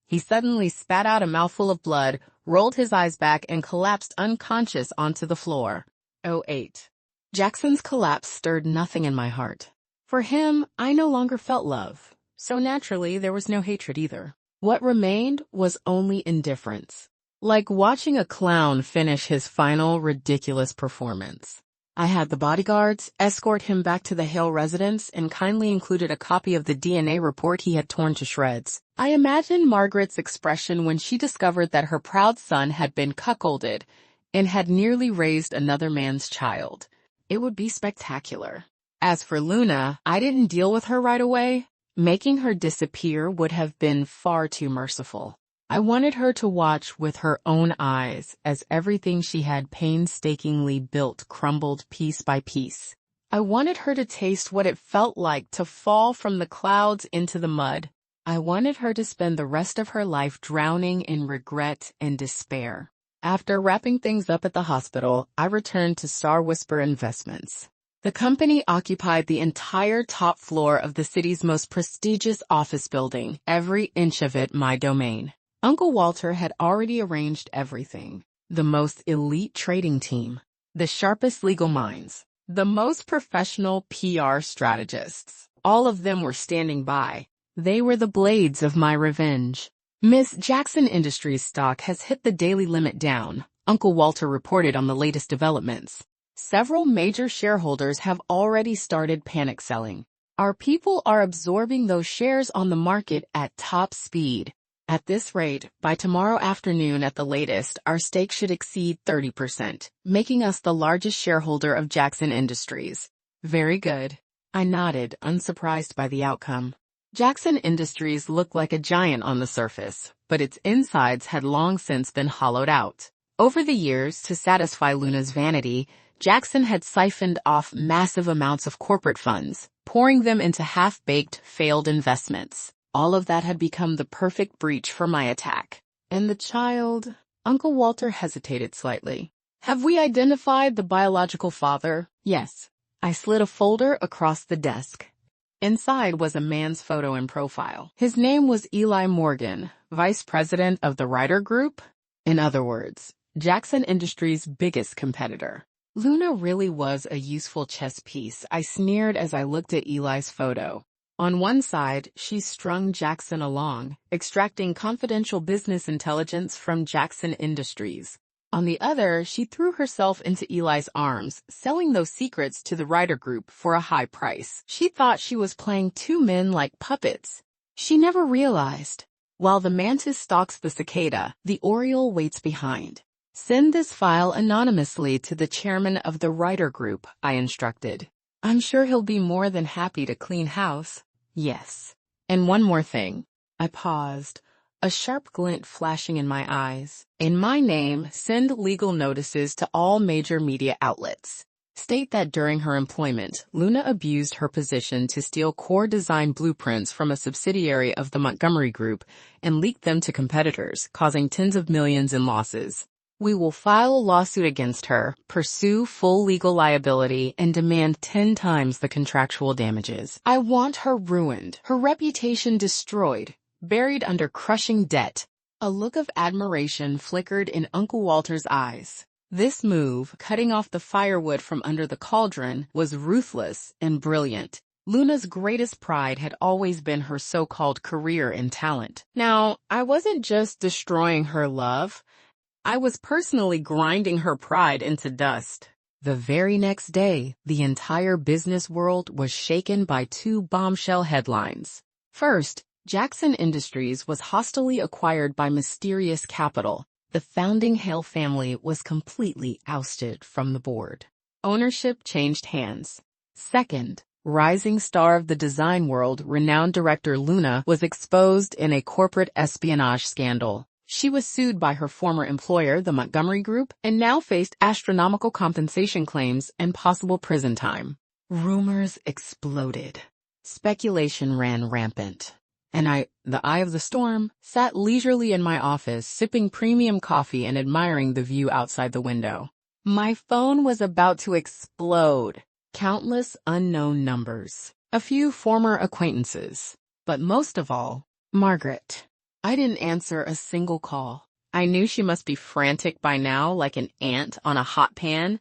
He suddenly spat out a mouthful of blood, rolled his eyes back, and collapsed unconscious onto the floor. 08. Jackson's collapse stirred nothing in my heart. For him, I no longer felt love, so naturally there was no hatred either. What remained was only indifference, like watching a clown finish his final ridiculous performance. I had the bodyguards escort him back to the Hale residence and kindly included a copy of the DNA report he had torn to shreds. I imagined Margaret's expression when she discovered that her proud son had been cuckolded and had nearly raised another man's child. It would be spectacular. As for Luna, I didn't deal with her right away. Making her disappear would have been far too merciful. I wanted her to watch with her own eyes as everything she had painstakingly built crumbled piece by piece. I wanted her to taste what it felt like to fall from the clouds into the mud. I wanted her to spend the rest of her life drowning in regret and despair. After wrapping things up at the hospital, I returned to Star Whisper Investments. The company occupied the entire top floor of the city's most prestigious office building, every inch of it my domain. Uncle Walter had already arranged everything. The most elite trading team, the sharpest legal minds, the most professional PR strategists. All of them were standing by. They were the blades of my revenge. Miss Jaxon Industries stock has hit the daily limit down, Uncle Walter reported on the latest developments. Several major shareholders have already started panic selling. Our people are absorbing those shares on the market at top speed. At this rate, by tomorrow afternoon at the latest, our stake should exceed 30%, making us the largest shareholder of Jaxon Industries. Very good. I nodded, unsurprised by the outcome. Jaxon Industries looked like a giant on the surface, but its insides had long since been hollowed out. Over the years, to satisfy Luna's vanity, Jaxon had siphoned off massive amounts of corporate funds, pouring them into half-baked, failed investments. All of that had become the perfect breach for my attack. And the child? Uncle Walter hesitated slightly. Have we identified the biological father? Yes. I slid a folder across the desk. Inside was a man's photo and profile. His name was Eli Morgan, vice president of the Ryder Group. In other words, Jaxon Industries' biggest competitor. Luna really was a useful chess piece, I sneered as I looked at Eli's photo. On one side, she strung Jaxon along, extracting confidential business intelligence from Jaxon Industries. On the other, she threw herself into Eli's arms, selling those secrets to the Ryder Group for a high price. She thought she was playing 2 men like puppets. She never realized. While the mantis stalks the cicada, the oriole waits behind. Send this file anonymously to the chairman of the Ryder Group, I instructed. I'm sure he'll be more than happy to clean house. Yes. And one more thing. I paused, a sharp glint flashing in my eyes. In my name, send legal notices to all major media outlets. state that during her employment, Luna abused her position to steal core design blueprints from a subsidiary of the Montgomery Group and leak them to competitors, causing tens of millions in losses. We will file a lawsuit against her, pursue full legal liability, and demand 10 times the contractual damages. I want her ruined, her reputation destroyed, buried under crushing debt. A look of admiration flickered in Uncle Walter's eyes. This move, cutting off the firewood from under the cauldron, was ruthless and brilliant. Luna's greatest pride had always been her so-called career and talent. Now, I wasn't just destroying her love. I was personally grinding her pride into dust. The very next day, the entire business world was shaken by two bombshell headlines. First, Jaxon Industries was hostilely acquired by mysterious capital. The founding Hale family was completely ousted from the board. Ownership changed hands. Second, rising star of the design world, renowned director Luna, was exposed in a corporate espionage scandal. She was sued by her former employer, the Montgomery Group, and now faced astronomical compensation claims and possible prison time. Rumors exploded. Speculation ran rampant. And the eye of the storm, sat leisurely in my office, sipping premium coffee and admiring the view outside the window. My phone was about to explode. Countless unknown numbers. A few former acquaintances. But most of all, Margaret. I didn't answer a single call. I knew she must be frantic by now, like an ant on a hot pan.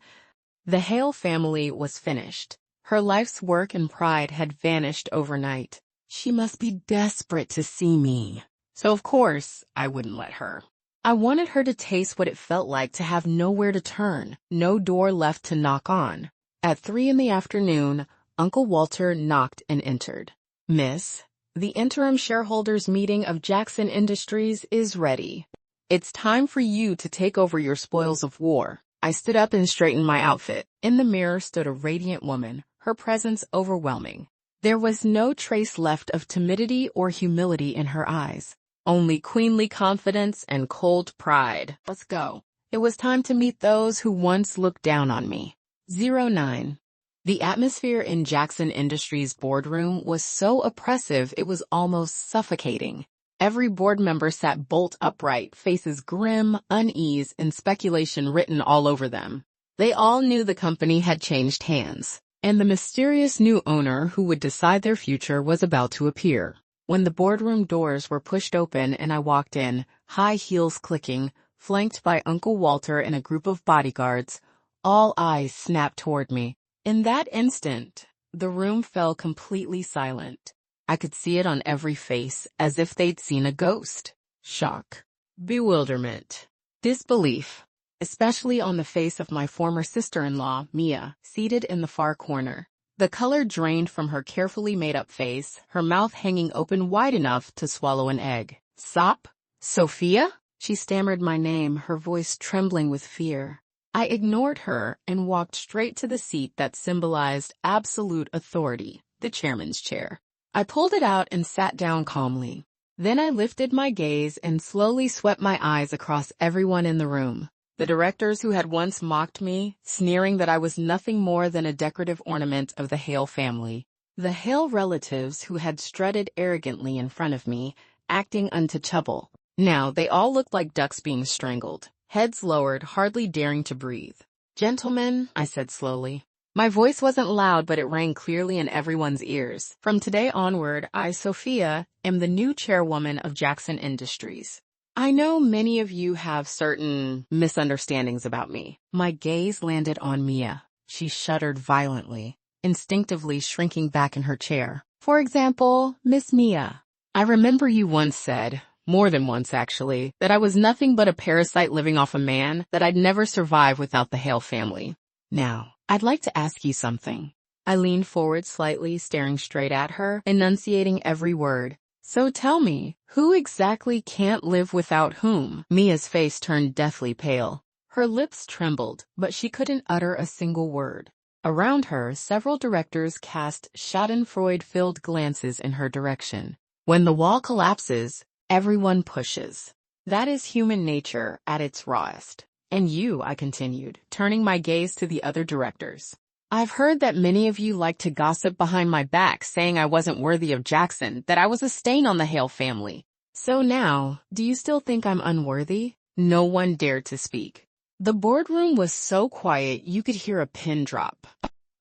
The Hale family was finished. Her life's work and pride had vanished overnight. She must be desperate to see me. So of course, I wouldn't let her. I wanted her to taste what it felt like to have nowhere to turn, no door left to knock on. At 3 p.m, Uncle Walter knocked and entered. Miss, the interim shareholders meeting of Jaxon Industries is ready. It's time for you to take over your spoils of war. I stood up and straightened my outfit. In the mirror stood a radiant woman, her presence overwhelming. There was no trace left of timidity or humility in her eyes, only queenly confidence and cold pride. Let's go. It was time to meet those who once looked down on me. 09. The atmosphere in Jaxon Industries' boardroom was so oppressive it was almost suffocating. Every board member sat bolt upright, faces grim, unease, and speculation written all over them. They all knew the company had changed hands, and the mysterious new owner who would decide their future was about to appear. When the boardroom doors were pushed open and I walked in, high heels clicking, flanked by Uncle Walter and a group of bodyguards, all eyes snapped toward me. In that instant, the room fell completely silent. I could see it on every face, as if they'd seen a ghost. Shock, bewilderment, disbelief, especially on the face of my former sister-in-law, Mia, seated in the far corner. The color drained from her carefully made-up face, her mouth hanging open wide enough to swallow an egg. Sop? Sophia? She stammered my name, her voice trembling with fear. I ignored her and walked straight to the seat that symbolized absolute authority, the chairman's chair. I pulled it out and sat down calmly. Then I lifted my gaze and slowly swept my eyes across everyone in the room. The directors who had once mocked me, sneering that I was nothing more than a decorative ornament of the Hale family. The Hale relatives who had strutted arrogantly in front of me, acting untouchable. Now they all looked like ducks being strangled. Heads lowered, hardly daring to breathe. Gentlemen, I said slowly. My voice wasn't loud, but it rang clearly in everyone's ears. From today onward, I, Sophia, am the new chairwoman of Jaxon Industries. I know many of you have certain misunderstandings about me. My gaze landed on Mia. She shuddered violently, instinctively shrinking back in her chair. For example, Miss Mia, I remember you once said, more than once actually, that I was nothing but a parasite living off a man, that I'd never survive without the Hale family. Now, I'd like to ask you something. I leaned forward slightly, staring straight at her, enunciating every word. So tell me, who exactly can't live without whom? Mia's face turned deathly pale. Her lips trembled, but she couldn't utter a single word. Around her, several directors cast schadenfreude-filled glances in her direction. When the wall collapses, everyone pushes. That is human nature at its rawest. And you, I continued, turning my gaze to the other directors. I've heard that many of you like to gossip behind my back saying I wasn't worthy of Jaxon, that I was a stain on the Hale family. So now, do you still think I'm unworthy? No one dared to speak. The boardroom was so quiet you could hear a pin drop.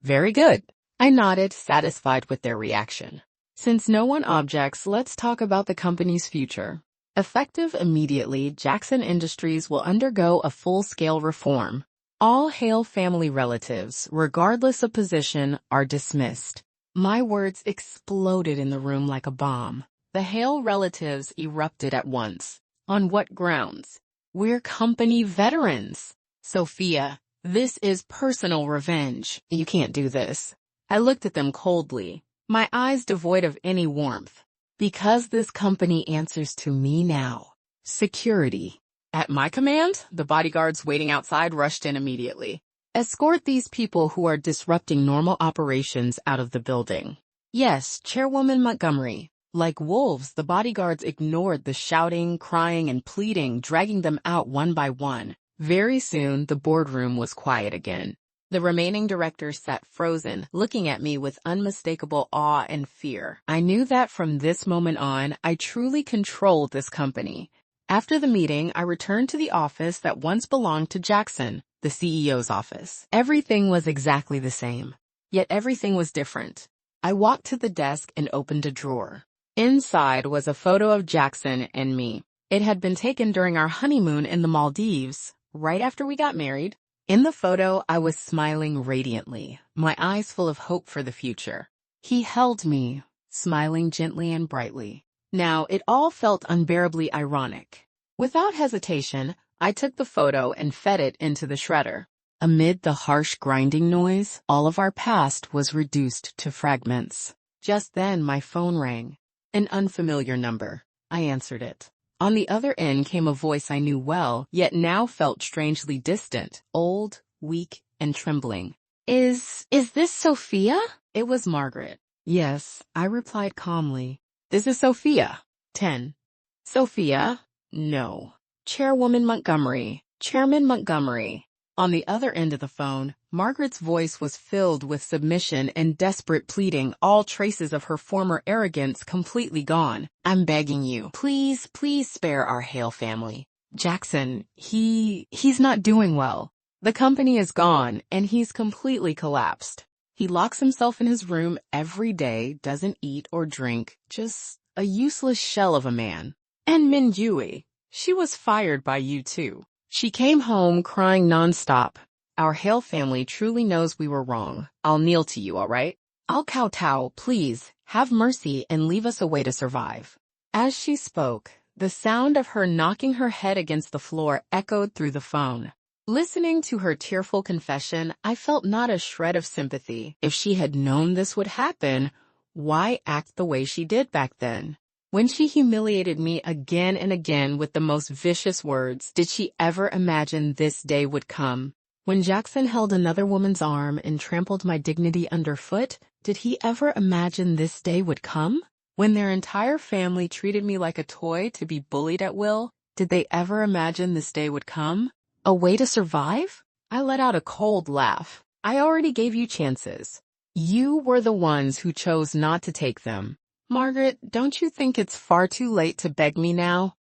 Very good. I nodded, satisfied with their reaction. Since no one objects, let's talk about the company's future. Effective immediately, Jaxon Industries will undergo a full-scale reform. All Hale family relatives, regardless of position, are dismissed. My words exploded in the room like a bomb. The Hale relatives erupted at once. On what grounds? We're company veterans. Sophia, this is personal revenge. You can't do this. I looked at them coldly, my eyes devoid of any warmth. Because this company answers to me now. Security. At my command, the bodyguards waiting outside rushed in immediately. Escort these people who are disrupting normal operations out of the building. Yes, Chairwoman Montgomery. Like wolves, the bodyguards ignored the shouting, crying, and pleading, dragging them out one by one. Very soon, the boardroom was quiet again. The remaining directors sat frozen, looking at me with unmistakable awe and fear. I knew that from this moment on, I truly controlled this company. After the meeting, I returned to the office that once belonged to Jaxon, the CEO's office. Everything was exactly the same, yet everything was different. I walked to the desk and opened a drawer. Inside was a photo of Jaxon and me. It had been taken during our honeymoon in the Maldives, right after we got married. In the photo, I was smiling radiantly, my eyes full of hope for the future. He held me, smiling gently and brightly. Now, it all felt unbearably ironic. Without hesitation, I took the photo and fed it into the shredder. Amid the harsh grinding noise, all of our past was reduced to fragments. Just then, my phone rang. An unfamiliar number. I answered it. On the other end came a voice I knew well, yet now felt strangely distant, old, weak, and trembling. Is this Sophia? It was Margaret. Yes, I replied calmly. This is Sophia. 10. Sophia? No. Chairwoman Montgomery. Chairman Montgomery. On the other end of the phone, Margaret's voice was filled with submission and desperate pleading, all traces of her former arrogance completely gone. I'm begging you, please spare our Hale family. Jaxon, he's not doing well. The company is gone, and he's completely collapsed. He locks himself in his room every day, doesn't eat or drink, just a useless shell of a man. And Min Yui, she was fired by you too. She came home crying nonstop. Our Hale family truly knows we were wrong. I'll kneel to you, all right? I'll kowtow, please. Have mercy and leave us a way to survive. As she spoke, the sound of her knocking her head against the floor echoed through the phone. Listening to her tearful confession, I felt not a shred of sympathy. If she had known this would happen, why act the way she did back then? When she humiliated me again and again with the most vicious words, did she ever imagine this day would come? When Jaxon held another woman's arm and trampled my dignity underfoot, did he ever imagine this day would come? When their entire family treated me like a toy to be bullied at will, did they ever imagine this day would come? A way to survive? I let out a cold laugh. I already gave you chances. You were the ones who chose not to take them. Margaret, don't you think it's far too late to beg me now?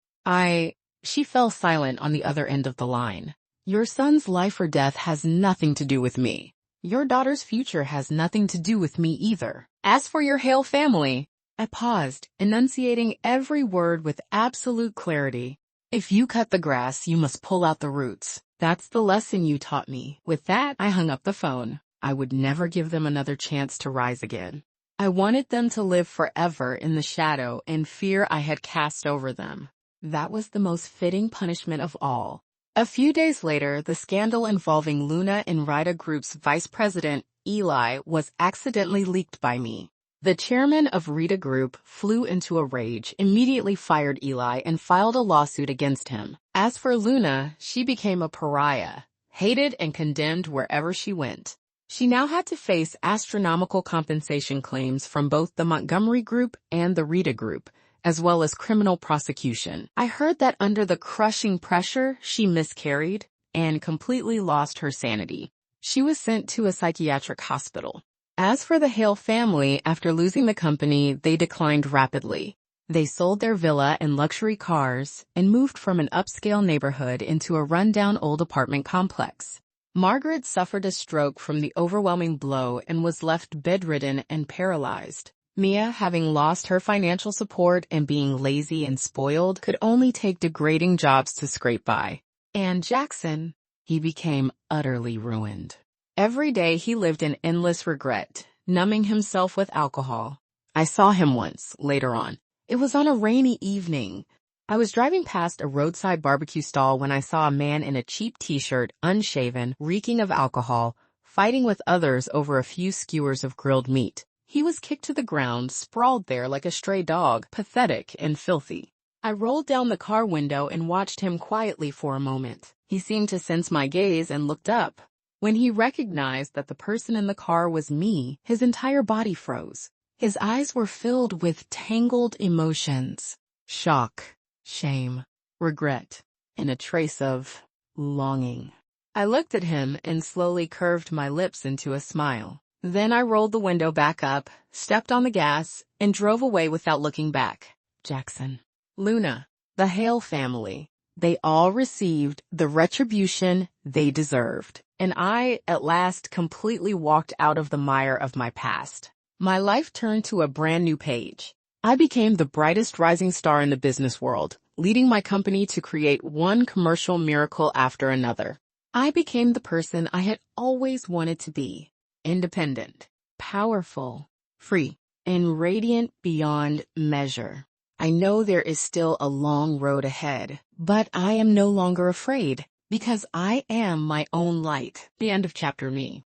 She fell silent on the other end of the line. Your son's life or death has nothing to do with me. Your daughter's future has nothing to do with me either. As for your Hale family, I paused, enunciating every word with absolute clarity. If you cut the grass, you must pull out the roots. That's the lesson you taught me. With that, I hung up the phone. I would never give them another chance to rise again. I wanted them to live forever in the shadow and fear I had cast over them. That was the most fitting punishment of all. A few days later, the scandal involving Luna and Rita Group's vice president, Eli, was accidentally leaked by me. The chairman of Rita Group flew into a rage, immediately fired Eli, and filed a lawsuit against him. As for Luna, she became a pariah, hated and condemned wherever she went. She now had to face astronomical compensation claims from both the Montgomery Group and the Rita Group, as well as criminal prosecution. I heard that under the crushing pressure, she miscarried and completely lost her sanity. She was sent to a psychiatric hospital. As for the Hale family, after losing the company, they declined rapidly. They sold their villa and luxury cars and moved from an upscale neighborhood into a rundown old apartment complex. Margaret suffered a stroke from the overwhelming blow and was left bedridden and paralyzed. Mia, having lost her financial support and being lazy and spoiled, could only take degrading jobs to scrape by. And Jaxon, he became utterly ruined. Every day he lived in endless regret, numbing himself with alcohol. I saw him once, later on. It was on a rainy evening. I was driving past a roadside barbecue stall when I saw a man in a cheap t-shirt, unshaven, reeking of alcohol, fighting with others over a few skewers of grilled meat. He was kicked to the ground, sprawled there like a stray dog, pathetic and filthy. I rolled down the car window and watched him quietly for a moment. He seemed to sense my gaze and looked up. When he recognized that the person in the car was me, his entire body froze. His eyes were filled with tangled emotions: shock, shame, regret, and a trace of longing. I looked at him and slowly curved my lips into a smile. Then I rolled the window back up, stepped on the gas, and drove away without looking back. Jaxon, Luna, the Hale family, they all received the retribution they deserved. And I, at last, completely walked out of the mire of my past. My life turned to a brand new page. I became the brightest rising star in the business world, leading my company to create one commercial miracle after another. I became the person I had always wanted to be: independent, powerful, free, and radiant beyond measure. I know there is still a long road ahead, but I am no longer afraid, because I am my own light. The end of chapter me.